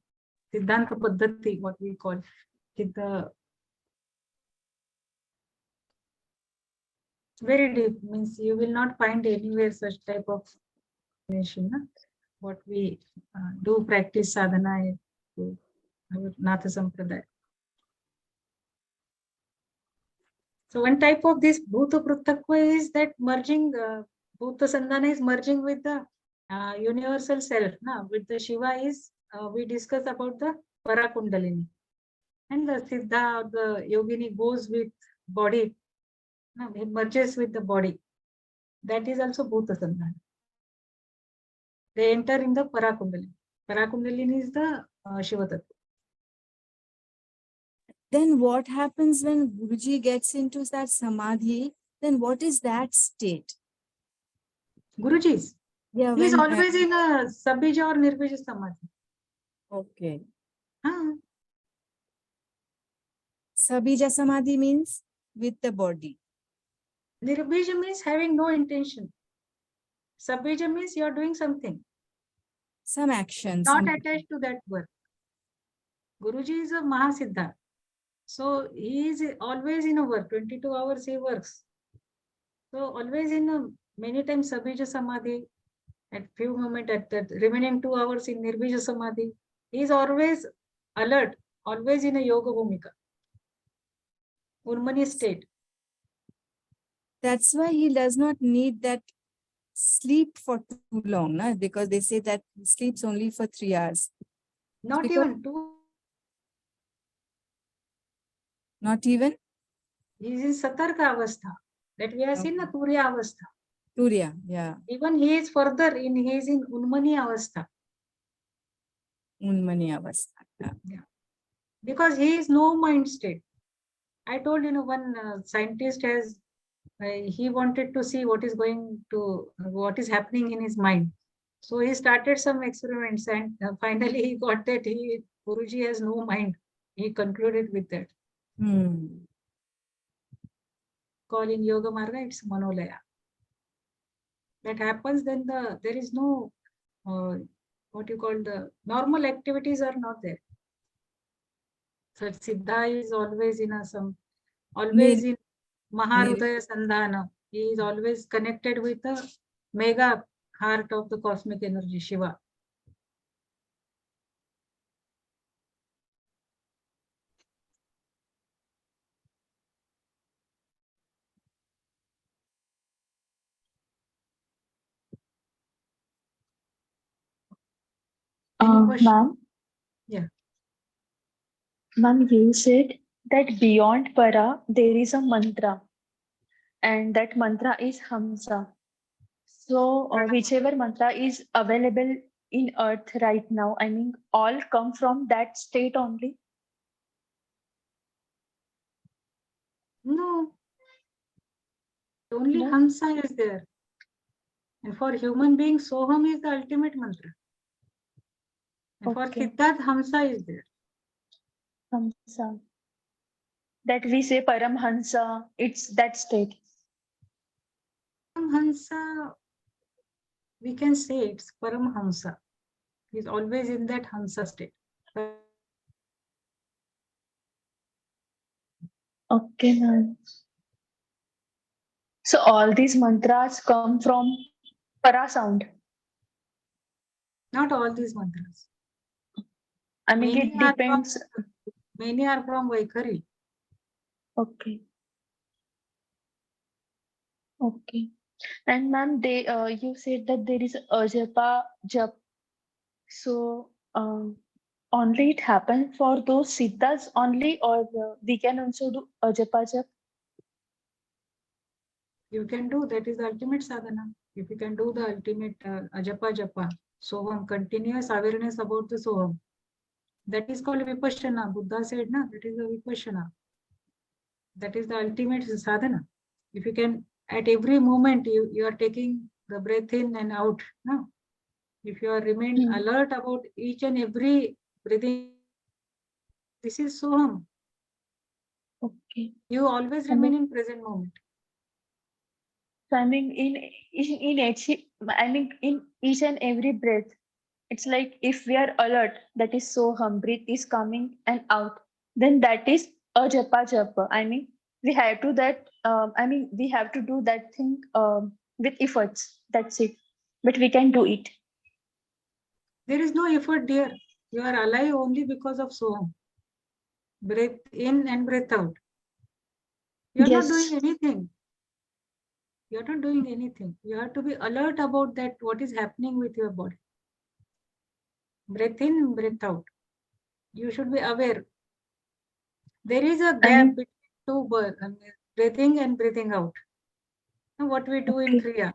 Siddhanta Paddhati, what we call. Siddha. Very deep, means you will not find anywhere such type of information. No? What we do practice sadhana to Natha Sampradaya. So one type of this Bhuta Pruttakva is that merging, Bhuta Sandhana is merging with the universal self. Now, with the Shiva is, we discuss about the Parakundalini. And the Siddha, the Yogini goes with body, no, it merges with the body. That is also Bhuta Sandhana. They enter in the Parakundalini. Parakundalini is the Shiva Tattva. Then what happens when Guruji gets into that samadhi? Then what is that state? Guruji's. Yeah, He is when always in a Sabija or Nirbija Samadhi. okay. Huh? Sabija samadhi means with the body. Nirbija means having no intention. Sabija means you are doing something. Some action. Not Some attached to that work. Guruji is a Mahasiddha. So he is always in a work. 22 hours he works. So always in a many times Sabija Samadhi, at few moments at that remaining 2 hours in Nirbija Samadhi. He is always alert, always in a yoga bhumika. Urmani state. That's why he does not need that sleep for too long, na? Because they say that he sleeps only for 3 hours. Not Because- even 2. Not even? He is in Satarka Avastha. That we have seen na Turiya Avastha. Turiya, yeah. Even he is further in, he is in Unmani Avastha. Unmani avastha. Yeah. Because he is no mind state. I told one scientist has he wanted to see what is happening in his mind. So he started some experiments and finally he got that Guruji has no mind. He concluded with that. Call in Yoga Marga, it's Manolaya. That happens, then there is no what you call the normal activities are not there. So Siddha is always in always in Maharudaya Sandhana. He is always connected with the mega heart of the cosmic energy, Shiva. question. Ma'am, Yeah. ma'am, you said that beyond para there is a mantra, and that mantra is Hamsa. So, whichever mantra is available in earth right now, I mean, all come from that state only. No, only No? Hamsa is there. And for human beings, Soham is the ultimate mantra. And for Okay, Siddharth, Hamsa is there. Hamsa. That we say Paramhansa, it's that state. Paramhansa, we can say it's Paramhamsa. He's always in that Hamsa state. Okay, ma'am. So all these mantras come from para sound. Not all these mantras. I mean, Many it are from depends. Vaikhari. Okay, okay. And ma'am, you said that there is ajapa jap. So only it happens for those siddhas only, or we can also do ajapa jap. You can do, that is the ultimate sadhana. If you can do the ultimate ajapa japa, soham, continuous awareness about the soham, that is called vipassana. Buddha said, na, that is the vipassana. That is the ultimate sadhana. If you can, at every moment, you are taking the breath in and out. No? If you are remain Hmm. alert about each and every breathing, this is soham. Okay. You always I remain mean, in present moment. so I mean, in each, I mean, in each and every breath, it's like if we are alert, that is soham, breath is coming and out, then that is ajapa japa. I mean, we have to that. I mean, we have to do that thing with efforts. That's it. But we can do it. There is no effort there. You are alive only because of soham. Breath in and breath out. You are not doing Yes. anything. You are not doing anything. You have to be alert about that, what is happening with your body. Breath in, breath out. You should be aware. There is a I gap mean, between two breathing and breathing out. Now, what we do in okay. Kriya,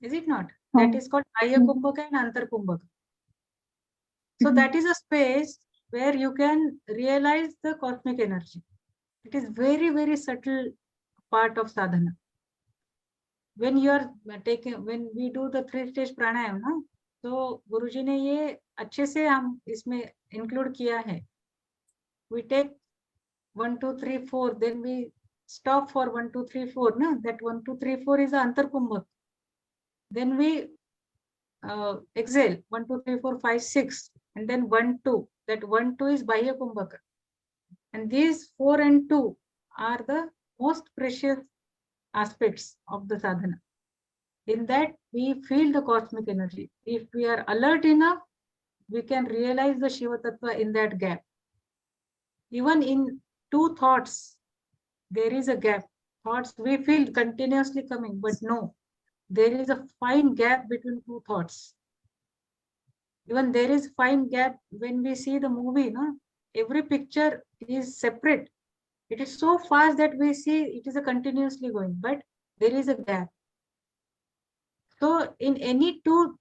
is it not? That Oh. is called Bahya Mm-hmm. Kumbhaka and Antar Kumbhaka. So Mm-hmm. that is a space where you can realize the cosmic energy. It is very, very subtle part of sadhana. When you are taking, when we do the 3 stage pranayam, ना, तो गुरुजी ने ये अच्छे से हम इसमें include किया है. We take 1, 2, 3, 4, then we stop for 1, 2, 3, 4. No, that 1, 2, 3, 4 is the antar kumbhak. Then we exhale 1, 2, 3, 4, 5, 6, and then 1, 2. That 1, 2 is bahya kumbhaka. And these 4 and 2 are the most precious aspects of the sadhana. In that, we feel the cosmic energy. If we are alert enough, we can realize the Shiva Tattva in that gap. Even in two thoughts, there is a gap. Thoughts we feel continuously coming, but no, there is a fine gap between two thoughts. Even there is fine gap when we see the movie, no? Every picture is separate. It is so fast that we see it is a continuously going, but there is a gap. So in any two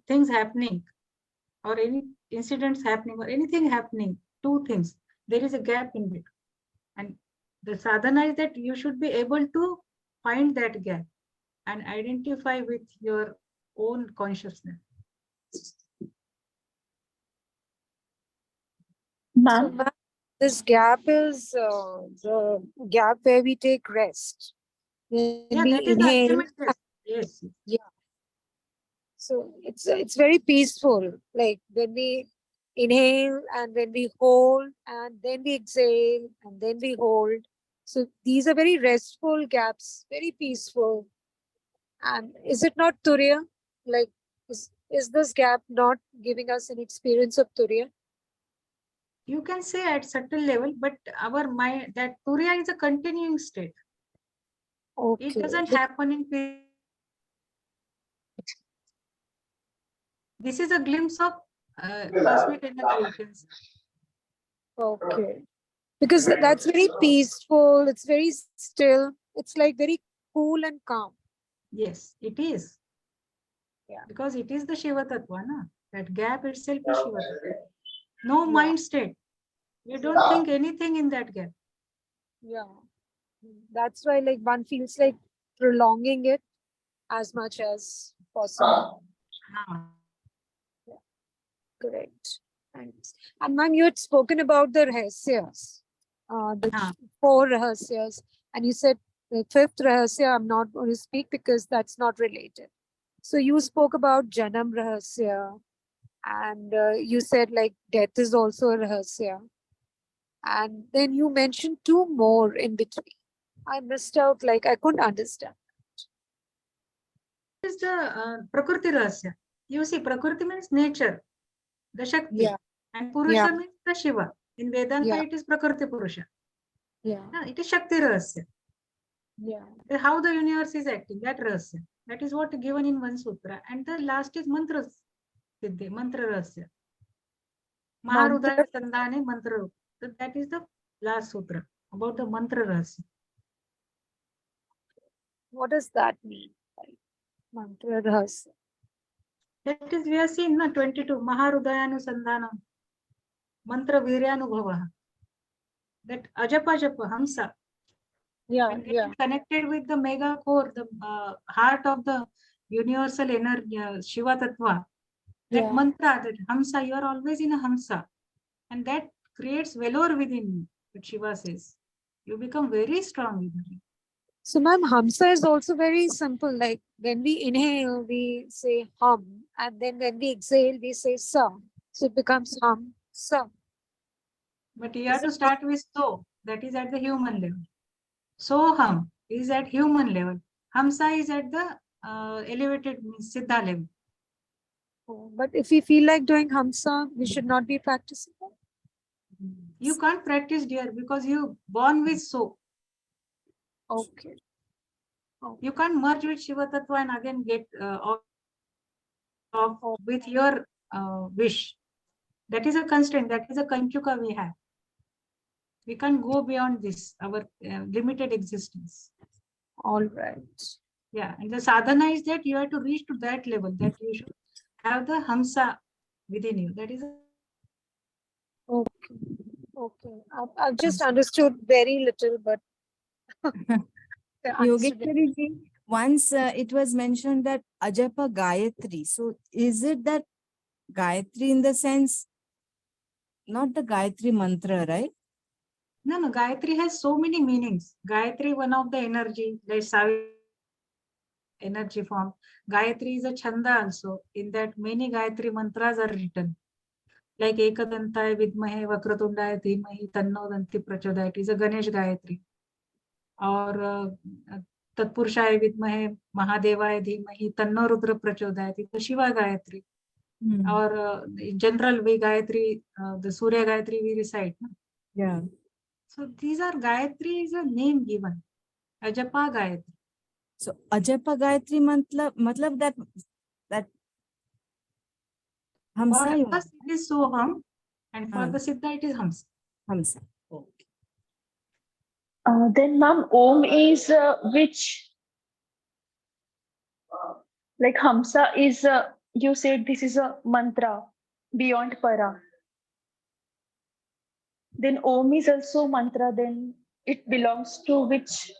things happening, or any incidents happening, or anything happening, two things, there is a gap in between. And the sadhana is that you should be able to find that gap and identify with your own consciousness. So, Ma'am, ma'am, this gap is the gap where we take rest. When we Yeah, that is the inhale, ultimate rest. Yes. yeah. So it's very peaceful. Like when we inhale and when we hold and then we exhale and then we hold. So these are very restful gaps, very peaceful. And is it not Turiya? Like is this gap not giving us an experience of Turiya? You can say at certain level, but our mind, that Turiya is a continuing state. It Okay. doesn't happen in. This is a glimpse of cosmic energy, you can say. Okay. Because that's very peaceful, it's very still, it's like very cool and calm. Yes, it is. Yeah. Because it is the Shiva Tattva, na? That gap itself is Shiva Tattva. No Yeah. mind state. You don't think anything in that gap. Yeah. That's why like one feels like prolonging it as much as possible. Ah, Correct. Thanks. And ma'am, you had spoken about the rahasyas, the ah, four rahasyas, and you said the fifth rahasya I'm not going to speak because that's not related. So you spoke about Janam rahasya, and you said like death is also a rahasya, and then you mentioned two more in between. I missed out, like I couldn't understand. This is the Prakriti Rahasya. You see, Prakriti means nature, the Shakti. Yeah, And yeah, Purusha means the Shiva. In Vedanta, yeah, it is Prakriti Purusha. yeah, It is Shakti Rahasya. yeah. How the universe is acting, that Rahasya. That is what given in one sutra. And the last is Mantra Siddhi, Mantra Rahasya. Mantra. Maharudaya Sandhane Mantra. So that is the last sutra about the Mantra Rahasya. What does that mean? Like, mantra rahasya. That is, we have seen, na, 22, Maharudayanu Mantra Viryanubhava. That Ajapa Japa, Hamsa. Yeah, When it yeah, is connected with the mega core, the heart of the universal energy, Shiva Tattva, that yeah. mantra, that Hamsa, you are always in a Hamsa. And that creates valor within you, what Shiva says. You become very strong within you. So, ma'am, Hamsa is also very simple. Like when we inhale, we say hum, and then when we exhale, we say sa. So it becomes hum, sa. But you Is have it to start with so, that is at the human level. Soham is at human level. Hamsa is at the elevated Siddha level. possible? But if we feel like doing Hamsa, we should not be practicing that. You can't practice, dear, because you born with so. Okay. You can't merge with Shiva Tattva and again get off Oh, with your wish. That is a constraint. That is a kanchuka we have. We can't go beyond this, our limited existence. all right. Yeah, and the sadhana is that you have to reach to that level, that you should have the hamsa within you. That is Okay. Okay. I've just understood very little, but I understood it. Yogeshwari ji, once it was mentioned that Ajapa Gayatri. So is it that Gayatri in the sense, not the Gayatri mantra, right? no. Gayatri has so many meanings. Gayatri, one of the energy, like energy form. Gayatri is a chanda also. In that, many Gayatri mantras are written. Like Ekadantaye Vidmahe Vakratundaye Dhimahi Tanno Danti Prachodayat is a Ganesh Gayatri. Or Tatpurushaye Vidmahe Mahadevaye Dhimahi Tanno Rudra Prachodayat is a Shiva Gayatri. Or in general, we Gayatri, the Surya Gayatri we recite. No? Yeah. So these are Gayatri is a name given. Ajapa Gayatri. So Ajapa Gayatri matlab that For Hamsa you us, it is Soham, and for Ah. the Siddha, it is Hamsa. Hamsa. Okay. Then, ma'am, Om is which? Like Hamsa is, you said this is a mantra beyond para. Then Om is also mantra. Then it belongs to which?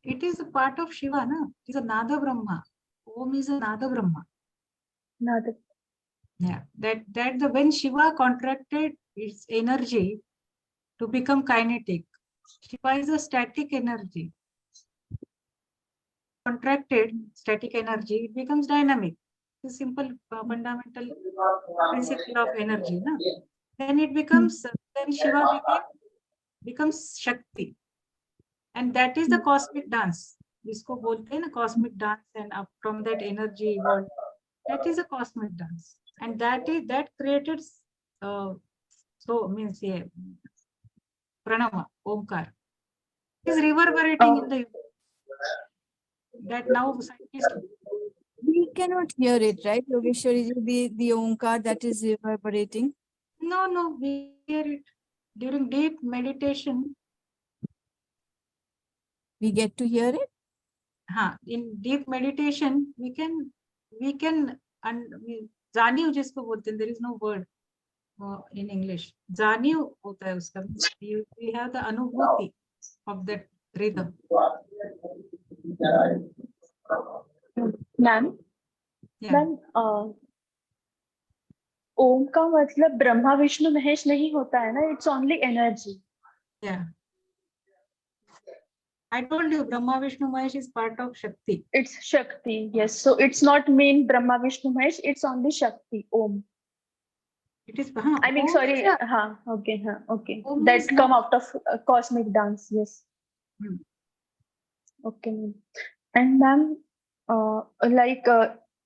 It is a part of Shiva, na? It is a Nada Brahma. Om is a Nada Brahma. Nada. Yeah, that the when Shiva contracted its energy to become kinetic, Shiva is a static energy. Contracted static energy, it becomes dynamic. It's a simple fundamental principle of energy. Na? Then it becomes, then Shiva becomes Shakti. And that is the cosmic dance. जिसको बोलते हैं ना cosmic dance, and up from that energy evolved. That is a cosmic dance, and that created so means yeah, pranava, omkar. It is reverberating in the that now scientists We cannot hear it, right, Yogeshwari? The Omkar that is reverberating. No, we hear it during deep meditation. We get to hear it. In deep meditation, we can and जानियो जिसको बोलते हैं, there is no word in English. जानियो होता है उसका. We have the अनुभूति of that rhythm. Ma'am Yeah. Ma'am Om का मतलब ब्रह्मा विष्णु महेश नहीं होता है ना, it's only energy. Yeah. I told you Brahma Vishnu Mahesh is part of Shakti. It's Shakti, yes. So it's not mean Brahma Vishnu Mahesh, it's only Shakti, Om. It is I mean, Om sorry, is a- okay. Om That is come not- out of cosmic dance, yes. Hmm. Okay, ma'am. And ma'am, like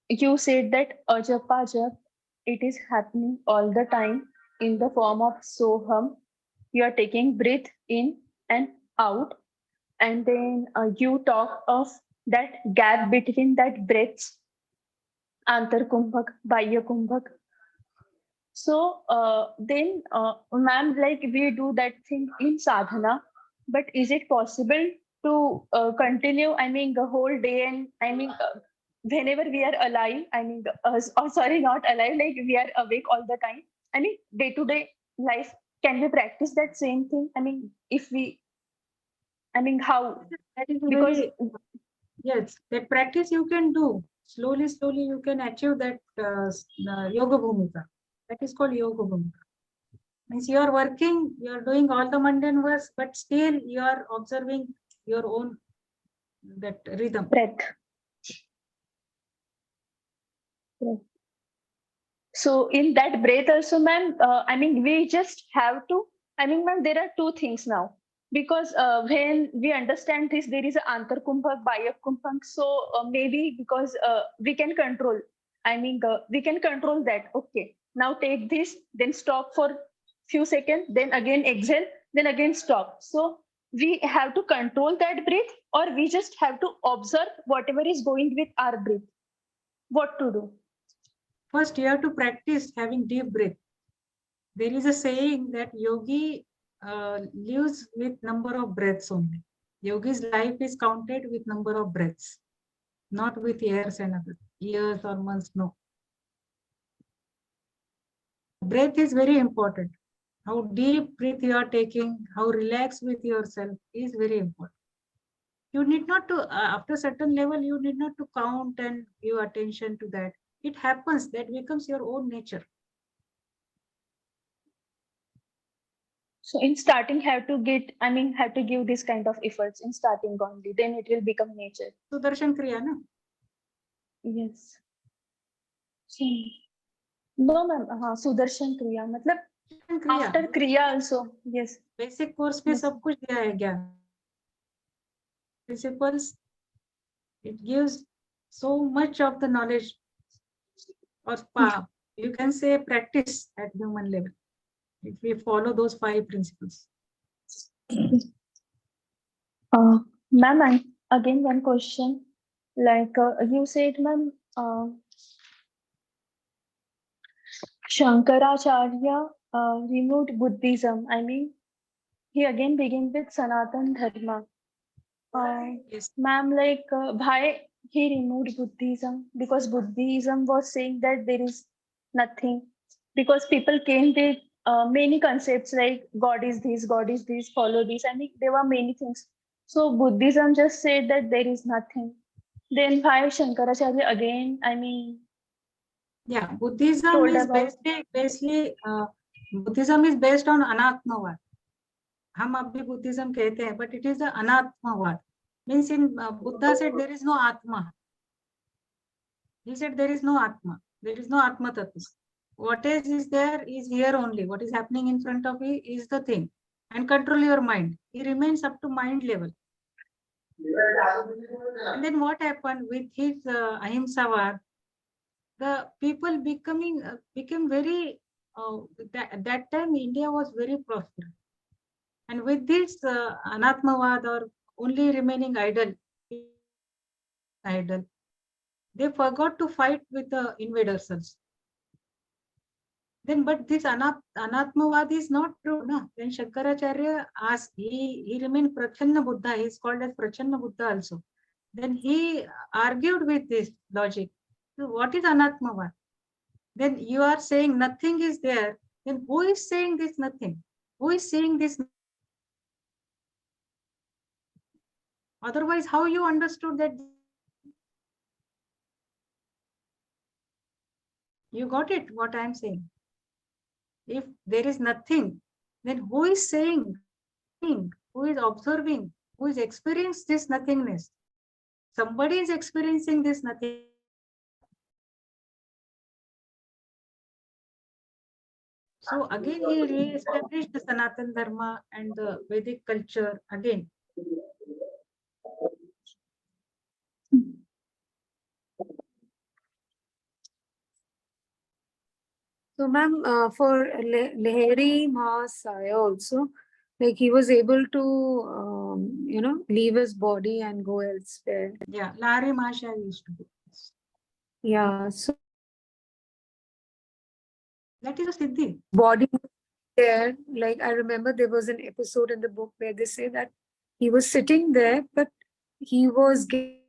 you said that ajapa jap, it is happening all the time in the form of soham. You are taking breath in and out, and then you talk of that gap between that breaths, antar kumbhak, bahya kumbhak. So then, ma'am, like we do that thing in sadhana, but is it possible to continue? I mean, the whole day, and I mean, whenever we are alive, I mean, oh, sorry, not alive, like we are awake all the time. I mean, day to day life, can we practice that same thing? I mean, if we, I mean, how? That is Because yes, that practice you can do. Slowly, you can achieve that yoga bhumika. That is called yoga bhumika. Means you are working, you are doing all the mundane works, but still you are observing your own that rhythm. breath. Yeah. So in that breath also, ma'am, I mean, we just have to, I mean, ma'am, there are two things now. Because when we understand this, there is an antar kumbhak, bahya kumbhak. So maybe because we can control, I mean, we can control that. Okay, now take this, then stop for few seconds, then again exhale, then again stop. So we have to control that breath, or we just have to observe whatever is going with our breath. What to do? First, you have to practice having deep breath. There is a saying that yogi lives with number of breaths only. Yogi's life is counted with number of breaths, not with years and other years or months. No. Breath is very important. How deep breath you are taking, how relaxed with yourself is very important. You need not to, after certain level, you need not to count and give attention to that. It happens, that becomes your own nature. So in starting, have to get, I mean, have to give this kind of efforts in starting only. Then it will become nature. Sudarshan Kriya, na? Yes. So, no, ma'am. Sudarshan Kriya. Matlab, Kriya. after Kriya also. Yes. Basic course में Yes. सब कुछ दिया है ज्ञान. Principles. It gives so much of the knowledge or you can say practice at human level if we follow those 5 principles. Ma'am, again one question. Like you said, ma'am, Shankaracharya removed Buddhism. I mean, he again began with Sanatan Dharma. Yes. Ma'am, like why he removed Buddhism? Because Buddhism was saying that there is nothing. Because people came with many concepts like God is this, follow this. I mean, there were many things. So Buddhism just said that there is nothing. Then why Shankaracharya again? I mean, Yeah, Buddhism told is about basically Buddhism is based on anatmavad. हम अभी Buddhism कहते हैं, but it is the anatmavad. Means in Buddha said there is no atma. He said there is no atma. There is no atma tattva. What is there is here only. What is happening in front of you is the thing. And control your mind. He remains up to mind level. And then what happened with his ahimsavad? The people became very that time India was very prosperous. And with this anatmavad or only remaining idle, They forgot to fight with the invaders also. Then, but this Anatmavad is not true. No? Then Shankaracharya asked, he remained Prachanna Buddha. He is called as Prachanna Buddha also. Then he argued with this logic. So what is Anatmavad? Then you are saying nothing is there. Then who is saying this nothing? Who is saying this? Otherwise, how you understood that? You got it, what I am saying. If there is nothing, then who is saying, who is observing, who is experiencing this nothingness? Somebody is experiencing this nothing. So again, he re-established the Sanatan Dharma and the Vedic culture again. So, ma'am, for Lahiri Mahasaya also, like he was able to, leave his body and go elsewhere. Yeah, Lahiri Mahasaya used to do this. Yeah, so That is a Siddhi. body there, like I remember there was an episode in the book where they say that he was sitting there, but he was You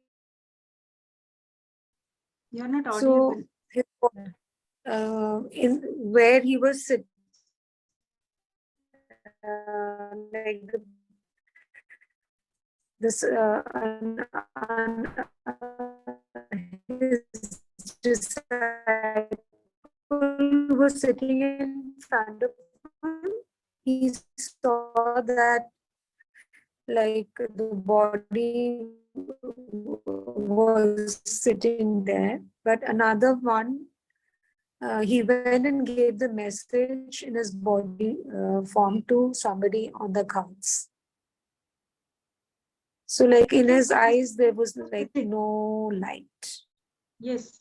are not so audible. his, in where he was sitting, like this his disciple was sitting in front of him. He saw that like the body was sitting there, but another one, he went and gave the message in his body form to somebody on the ghats. So like in his eyes, there was like no light. Yes,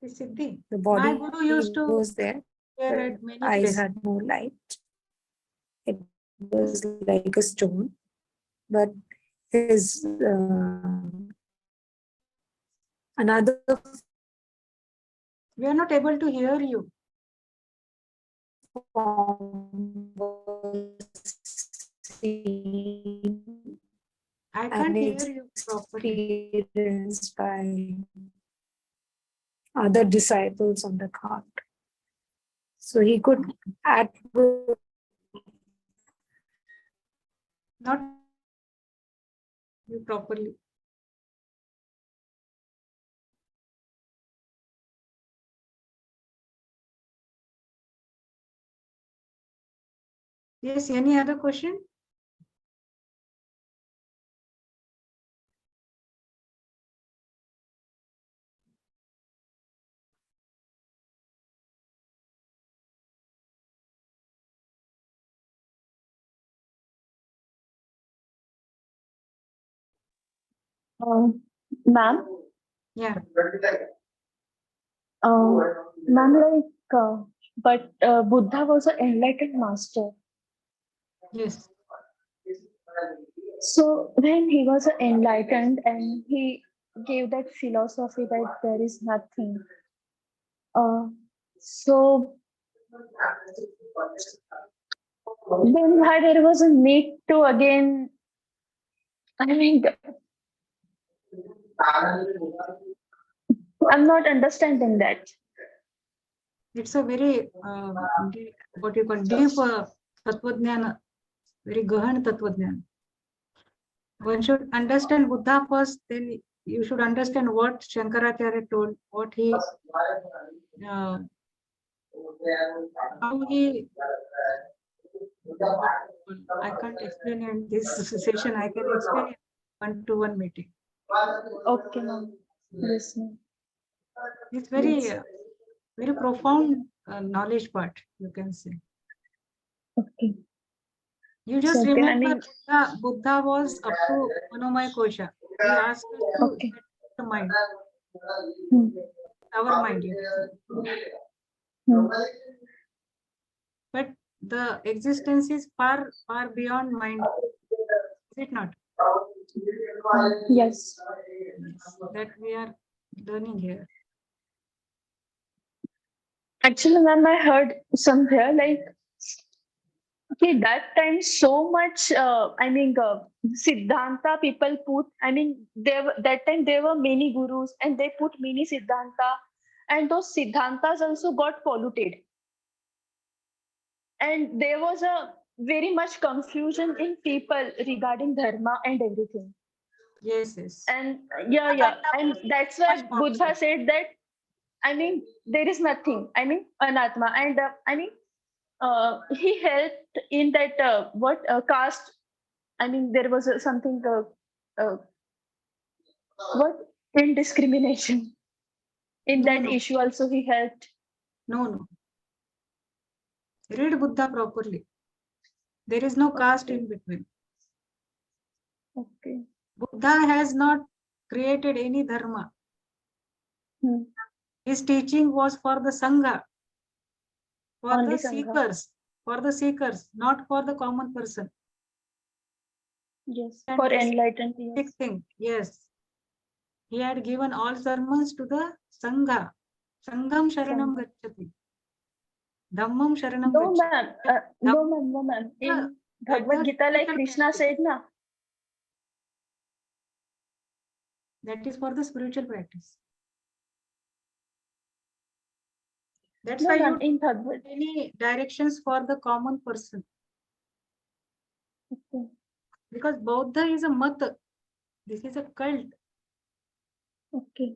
it's Siddhi. The My body Guru used to was there, appear but at many eyes places. had no light. It was like a stone, but his another We are not able to hear you. form was seen I and can't hear you properly. experienced by other disciples on the cart. So he could at Not you properly. Yes, any other question? Ma'am, Yeah, uh, ma'am, but Buddha was an enlightened master. yes. So when he was enlightened and he gave that philosophy that there is nothing. Uh, so then why there was a need to again, I mean, I'm not understanding that. It's a very, what you call deep Tattvajnana, very Gahan Tattvajnana. One should understand Buddha first, then you should understand what Shankaracharya told, what he, how he, I can't explain in this session, I can explain in one-to-one meeting. Okay, ma'am. Yes, ma'am. It's very, Yes. very profound knowledge part, you can say. Okay. You just So, okay, I remember mean, Buddha was up to Manomaya Kosha. He asked us to okay. set the mind, Hmm. our mind, you can say. Hmm. But the existence is far, far beyond mind, is it not? Yes. Yes. That we are learning here. Actually, ma'am, I heard somewhere like okay, that time so much. Siddhanta people put. I mean, that time there were many gurus, and they put many Siddhanta, and those Siddhantas also got polluted, and there was a very much confusion in people regarding dharma and everything. Yes, yes. And yeah, and that's why Much Buddha popular. said that. I mean, there is nothing. I mean, anatma, and he helped in that what caste. I mean, there was something what indiscrimination in No, that no, issue. Also, he helped. no, no. Read Buddha properly. There is no caste Okay, in between. okay. Buddha has not created any dharma. Hmm. His teaching was for the Sangha, Only sangha. for the seekers, not for the common person. Yes, And for this enlightened. big Yes. thing, yes. He had given all sermons to the Sangha. Sangam Sharanam Sangha. Gacchati. Dhammam Sharanam No, Gacchati. ma'am. Dhammam, No, ma'am. No, ma'am. In at Bhagavad the Gita, like spiritual Krishna practice. said, na. That is for the spiritual practice. That's No, why ma'am. you In don't Bhagavad. get any directions for the common person. Okay. Because Buddha is a mat. This is a cult. Okay.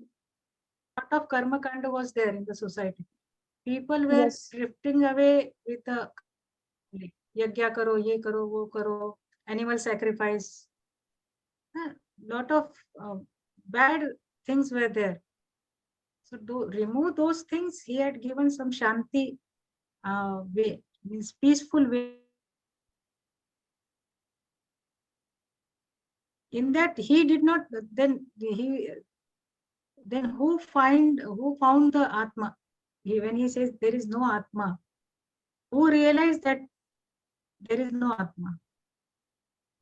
A lot of karma kanda was there in the society. People were Yes. drifting away with the yagya karo, ye karo, wo karo, animal sacrifice. A lot of bad things were there. So to remove those things, he had given some shanti way, means peaceful way. In that he did not, then who found the Atma? When he says there is no Atma, who realized that there is no Atma?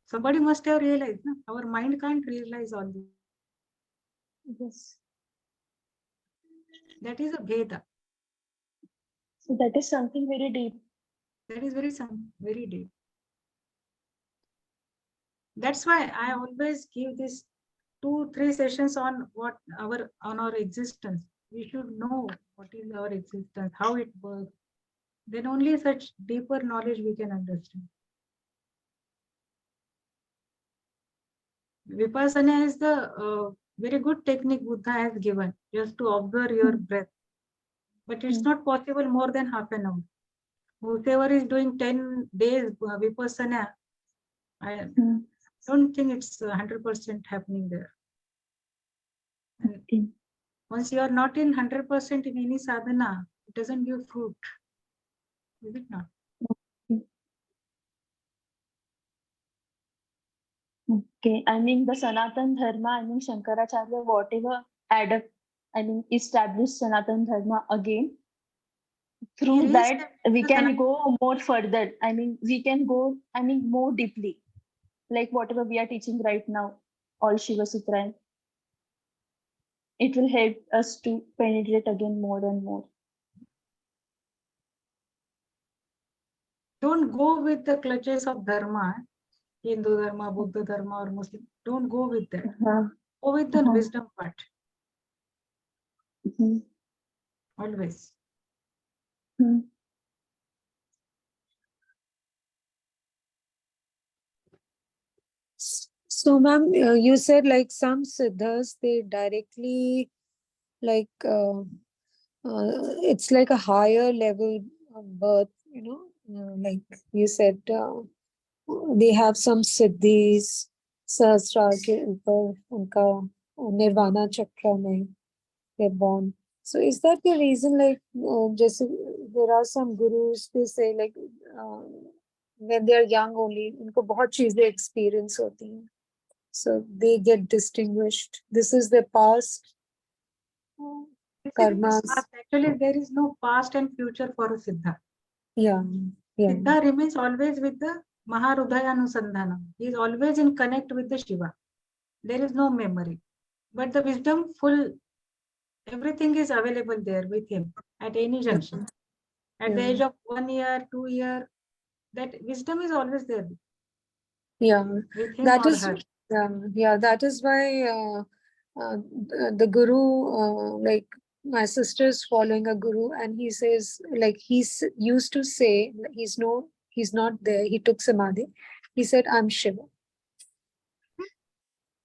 Somebody must have realized. No? Our mind can't realize all this. Yes. That is a Veda. So that is something very deep. That is very deep. That's why I always give this 2-3 sessions on our existence. We should know what is our existence, how it works. Then only such deeper knowledge we can understand. Vipassana is the very good technique Buddha has given, just to observe your breath. But it's not possible more than half an hour. Whoever is doing 10 days Vipassana, I don't think it's 100% happening there. And Okay. once you are not in 100% in any sadhana, it doesn't give fruit. Is it not? Okay. I mean, the Sanatan Dharma, I mean, Shankaracharya, whatever established Sanatan Dharma again. He Through that, reestablished we the can Sanatana. go more further. I mean, we can go, more deeply. Like whatever we are teaching right now, all Shiva Sutra. It will help us to penetrate again more and more. Don't go with the clutches of dharma, Hindu dharma, Buddha dharma, or Muslim. Don't go with that. Uh-huh. Go with the Uh-huh. wisdom part. Mhm. Always. Mhm. So, ma'am, you said like some siddhas, they directly like it's like a higher level of birth, like you said, they have some siddhis, सहस्रार के ऊपर उनका nirvana chakra में they're born. So is that the reason, like, just there are some gurus, they say like when they are young only, उनको बहुत चीजें experience होती हैं. So they get distinguished. This is the past This is the karmas. past. Actually, there is no past and future for a Siddha. Yeah, yeah. Siddha remains always with the Maharudhayanusandhana. He is always in connect with the Shiva. There is no memory. But the wisdom full Everything is available there with him at any junction. At the age of 1 year, 2 year, that wisdom is always there Yeah, with him that or is, her. yeah, that is why the guru, like my sister is following a guru, and he says, like used to say, he's not there. He took samadhi. He said, "I'm Shiva."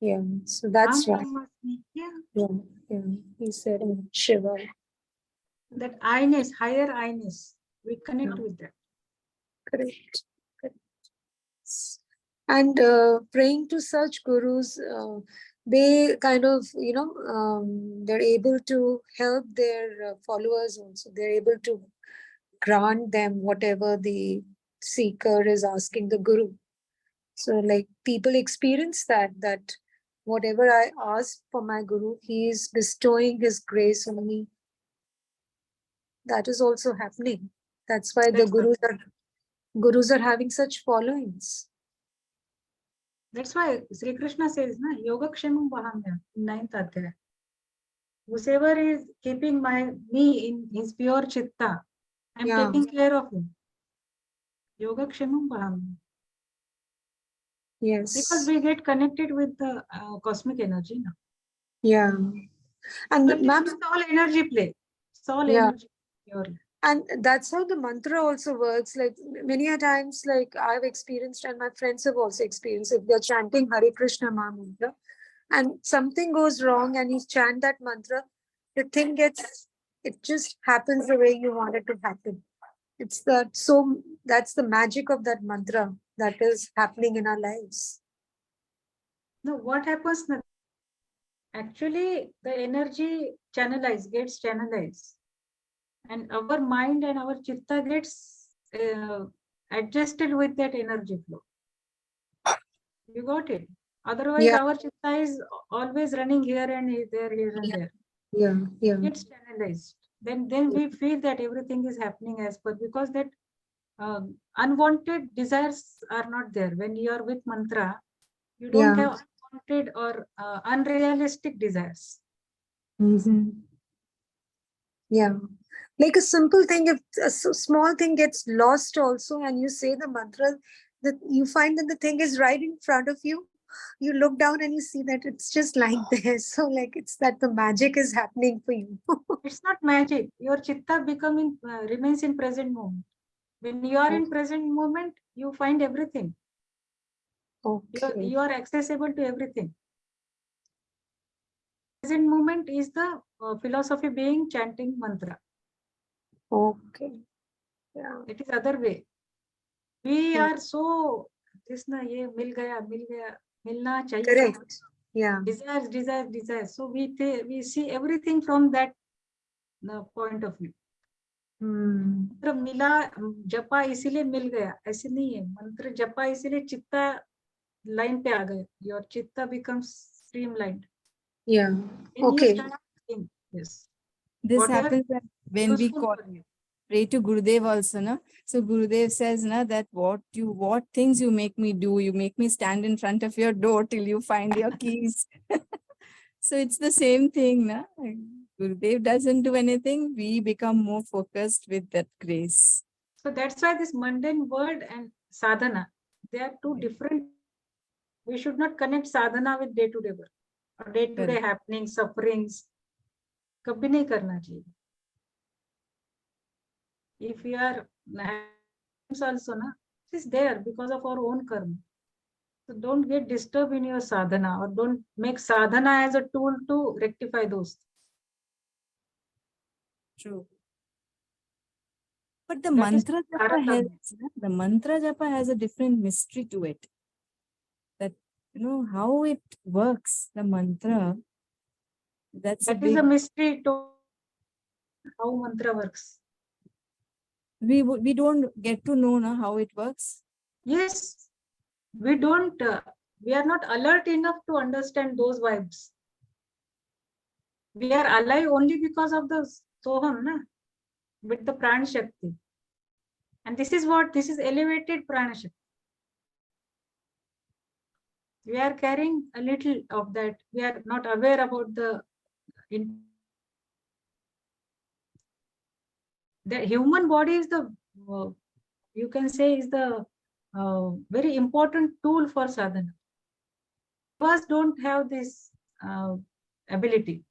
Yeah, so Ram that's why. Brahmasmi. Yeah, Yeah, yeah. He said, "I'm Shiva." that I-ness, higher I-ness, we connect Yeah. with that. Correct. Correct. And praying to such gurus, they kind of, they're able to help their followers also. They're able to grant them whatever the seeker is asking the guru. So, like, people experience that whatever I ask for my guru, he is bestowing his grace on me. That is also happening. That's why the That's what. gurus are having such followings. That's why Sri Krishna says, na, Yoga Kshamam Vahamya, in 9th Adhyaya. Whosoever is keeping me in his pure chitta, I'm Yeah. taking care of him. Yoga Kshamam Vahamya. Because Yes. we get connected with the cosmic energy now. Yeah. And So ma'am, it's all energy play. It's all yeah. energy purely. And that's how the mantra also works. Like many a times, like I've experienced, and my friends have also experienced, if they're chanting Hare Krishna Maha mantra, and something goes wrong, and you chant that mantra, the thing gets, it just happens the way you want it to happen. It's that, so that's the magic of that mantra that is happening in our lives. Now, what happens now? Actually, the energy gets channelized, and our mind and our chitta gets adjusted with that energy flow. You got it? Otherwise, Yeah. our chitta is always running here and there, here and there. Yeah. Yeah. Gets channelized. Then we feel that everything is happening as per, because that unwanted desires are not there. When you are with mantra, you don't Yeah. have unwanted or unrealistic desires. Mm-hmm. Yeah. Like a simple thing, if a small thing gets lost also, and you say the mantra, that you find that the thing is right in front of you, you look down and you see that it's just like there. So like it's that the magic is happening for you. It's not magic. Your chitta remains in present moment. When you are in present moment, you find everything. Okay. You are accessible to everything. Present moment is the philosophy being chanting mantra. Okay. Yeah. It is other way. We Yeah. are so this na ye mil gaya, milna chahiye. Correct. Yeah. Desires. So we see everything from that point of view. मंत्र मिला, जपा इसीलिए मिल गया, ऐसे नहीं है. मंत्र जपा इसीलिए चित्ता लाइन पे आ गए. योर चित्ता becomes streamlined. Yeah. When you Okay. start thinking, yes, This whatever happens when we useful call, for you. pray to Gurudev also, na? So Gurudev says, na, that what things you make me do, you make me stand in front of your door till you find your keys. So it's the same thing, na? Gurudev doesn't do anything, we become more focused with that grace. So that's why this mundane world and sadhana, they are two different. We should not connect sadhana with day-to-day work or day-to-day happenings, sufferings. कभी नहीं करना चाहिए. If we are also na, it is there because of our own karma. So don't get disturbed in your sadhana, or don't make sadhana as a tool to rectify those. True. But the That is mantra japa taratanya. the mantra japa has a different mystery to it. That, how it works, the mantra, that's a That is big, a mystery to how mantra works. we don't get to know na, how it works. Yes, we don't, we are not alert enough to understand those vibes. We are alive only because of the Soham, na, with the Prana Shakti. And this is elevated Prana Shakti. We are carrying a little of that. We are not aware about the The human body is the, you can say, is the very important tool for sadhana. Devas don't have this ability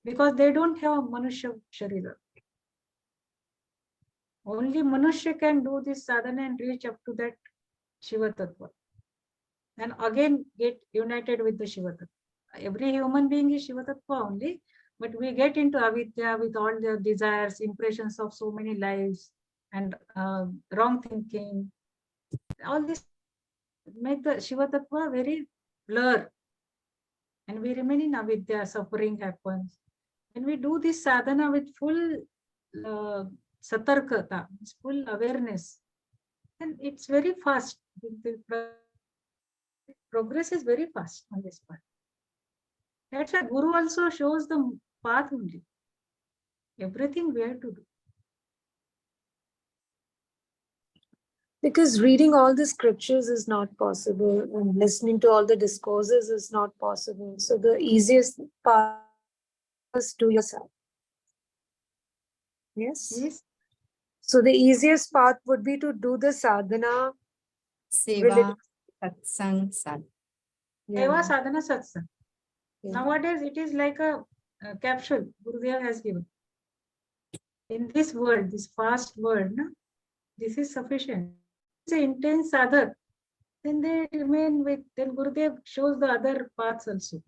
because they don't have a Manushya Sharira. Only Manushya can do this sadhana and reach up to that Shiva Tattva. And again get united with the Shiva Tattva. Every human being is Shiva Tattva only, but we get into avidya with all their desires, impressions of so many lives, and wrong thinking. All this make the Shiva Tattva very blur. And we remain in avidya, suffering happens. When we do this sadhana with full satarkata, full awareness, and it's very fast. The progress is very fast on this part. That's why Guru also shows the path only. Everything we have to do. Because reading all the scriptures is not possible and listening to all the discourses is not possible. So the easiest path is do yourself. Yes? Yes. So the easiest path would be to do the sadhana. Seva, satsang, sad. Seva sadhana satsang. Yeah. Nowadays it is like a capsule Gurudev has given. In this world, this fast world, no? This is sufficient. It's an intense sadhak. Then they remain with, then Gurudev shows the other paths also.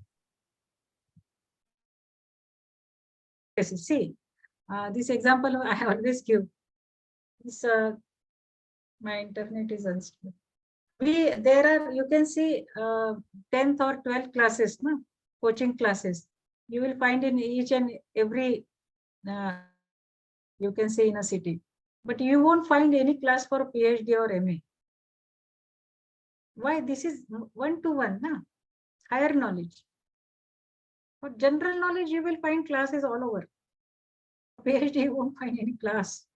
Yes, see, this example I always give. This, my internet is unstable. There are, you can see 10th or 12th classes, no? Coaching classes. You will find in each and every, you can say in a city. But you won't find any class for PhD or MA. Why? This is one-to-one, na? Higher knowledge. For general knowledge, you will find classes all over. PhD, you won't find any class.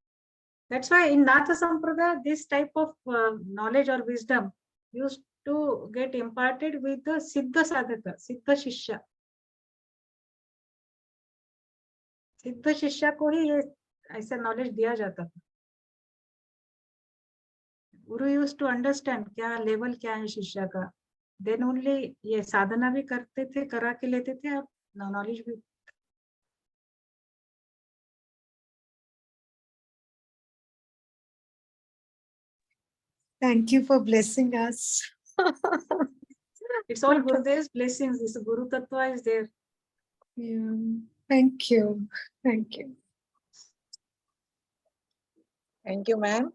That's why in Natha Sampradaya, this type of knowledge or wisdom used to get imparted with the Siddha Sadhaka, Siddha Shishya. Siddha Shishya को ही ये ऐसा knowledge दिया जाता था. Guru used to understand क्या level क्या है शिष्य का. Then only ये साधना भी करते थे, करा के लेते थे, अब knowledge भी. Thank you for blessing us. It's all Gurudev's blessings. This Guru Tattva is there. Yeah. Thank you. Thank you. Thank you, ma'am.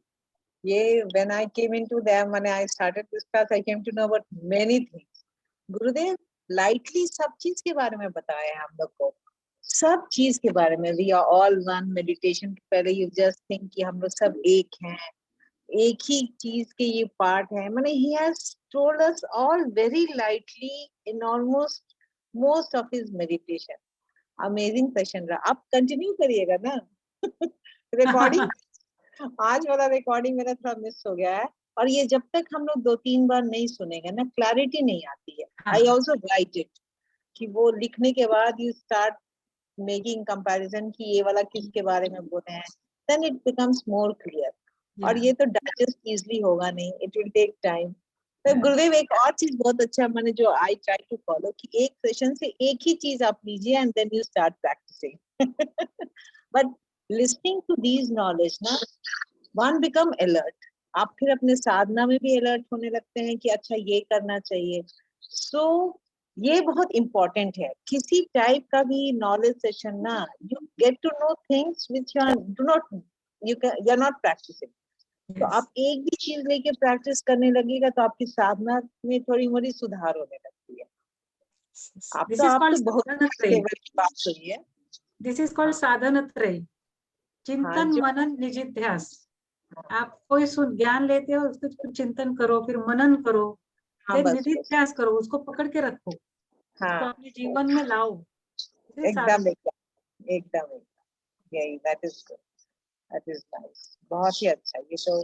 Yeah, when I came into them, when I started this class, I came to know about many things. Gurudev lightly सब चीज के बारे में बताया है हम लोग को, सब चीज के बारे में. We are all one. Meditation के पहले you just think कि हम लोग सब एक हैं, एक ही चीज के ये पार्ट है. मैंने he has told us all very lightly in almost most of his meditation. Amazing session रहा. आप कंटिन्यू करिएगा ना. रिकॉर्डिंग आज वाला रिकॉर्डिंग मेरा थोड़ा मिस हो गया है, और ये जब तक हम लोग 2-3 बार नहीं सुनेंगे ना, क्लैरिटी नहीं आती है. आई ऑल्सो राइट इट कि वो लिखने के बाद यू स्टार्ट मेकिंग कंपैरिजन कि ये वाला किसके बारे में बोल रहे हैं, then it becomes more clear. और ये तो डाइजेस्ट इजली होगा नहीं, इट विल टेक टाइम. तो गुरुदेव एक और चीज बहुत अच्छा मैंने जो आई ट्राई टू फॉलो कि एक सेशन से एक ही चीज आप लीजिए and then you start practicing. But listening to these knowledge ना, वन बिकम अलर्ट. आप फिर अपने साधना में भी अलर्ट होने लगते हैं कि अच्छा ये करना चाहिए. सो ये बहुत इम्पोर्टेंट है. किसी टाइप का भी नॉलेज सेशन ना, you get to know things which you are not practicing. तो आप एक भी चीज लेके प्रैक्टिस करने लगेगा तो आपकी साधना में थोड़ी मोड़ी सुधार होने लगती है. आप तो बहुत लेवल की बात करी है. दिस इज कॉल्ड साधनत्रय. चिंतन, मनन, निजिध्यास. आप कोई ज्ञान लेते हो, उसको चिंतन करो, फिर मनन करो, फिर निधिध्यास करो, उसको पकड़ के रखो, उसको अपने जीवन में लाओ. एकदम एकदम यही. That is nice. बहुत ही अच्छा. ये तो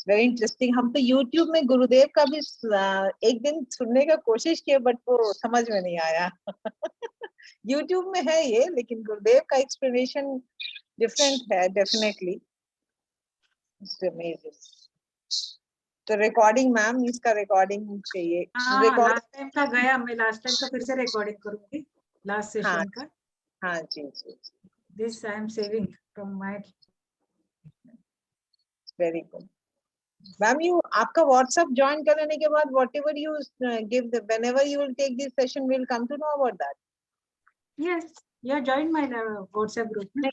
वेरी इंटरेस्टिंग. हम तो YouTube में गुरुदेव का भी एक दिन सुनने का कोशिश किया, बट वो समझ में नहीं आया. YouTube में है ये, लेकिन गुरुदेव का explanation different hair, definitely. It's amazing. तो recording मैम इसका recording चाहिए. लास्ट टाइम का गया, मैं लास्ट टाइम का फिर से रिकॉर्डिंग करूंगी लास्ट सेशन का. हाँ जी जी. This I am saving from my. Very good. Ma'am you आपका WhatsApp join कर लेने के बाद whatever you give the whenever you will take this session we will come to know about that. Yes, you have joined my WhatsApp group. ना?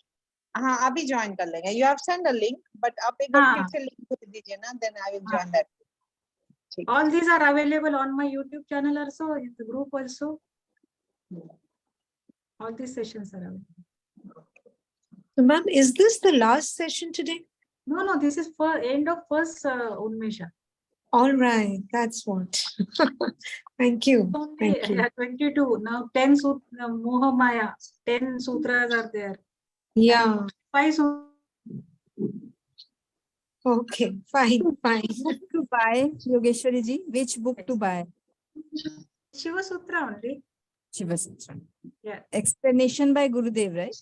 हाँ अभी join कर लेंगे. You have sent a link but आप एक बार हाँ. फिर से link भेज दीजिए ना, then I will हाँ. join that. ठीक. All these are available on my YouTube channel also, in the group also. All these sessions are available. So, ma'am, is this the last session today? No, this is for end of first Unmesha. All right, that's what. Thank you. Only Thank you. 22. Now 10 Moha Maya, 10 sutras are there. Yeah. 5 Okay, fine, fine. Book to buy, Yogeshwari ji. Which book to buy? Shiva Sutra only. Shivsutra. Yeah. Explanation by Gurudev, right?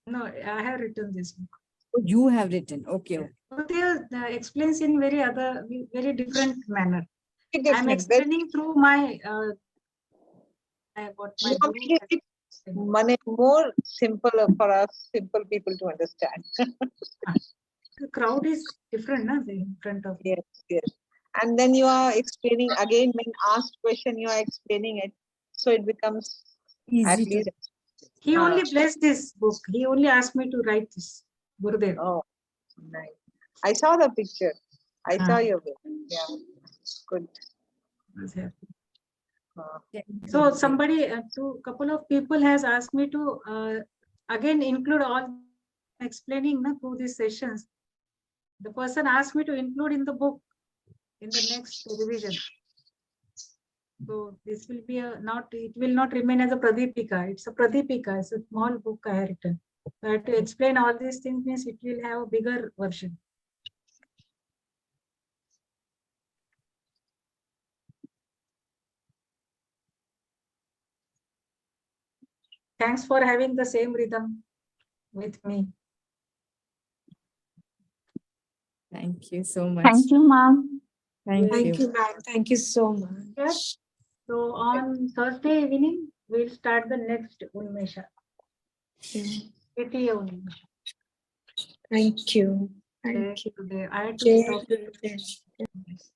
No, I have written this book. Oh, you have written. Okay. Okay. Gurudev explains in very different manner. I'm Different. explaining through my what my You guru make has it explained. more simple for us simple people to understand. The crowd is different, na, in front of. Yes, yes. And then you are explaining again when asked question, you are explaining it, so it becomes at Easy to. least. He only blessed this book. He only asked me to write this. Gurudev. Oh, nice. I saw the picture. I saw your book. Yeah, good. Was happy. Uh, So somebody, couple of people has asked me to again include all explaining na, through these sessions. The person asked me to include in the book in the next revision. So this will be it will not remain as a Pradipika. It's a Pradipika. It's a small book I have written. So I have to explain all these things, means it will have a bigger version. Thanks for having the same rhythm with me. Thank you so much. Thank you, ma'am. Thank Thank you. you, ma'am. Thank you so much. Yes. So on Thursday evening, we'll start the next Unmesha. Titiya Unmesha. Thank you. Thank you. I had to Jai stop. Gurudev.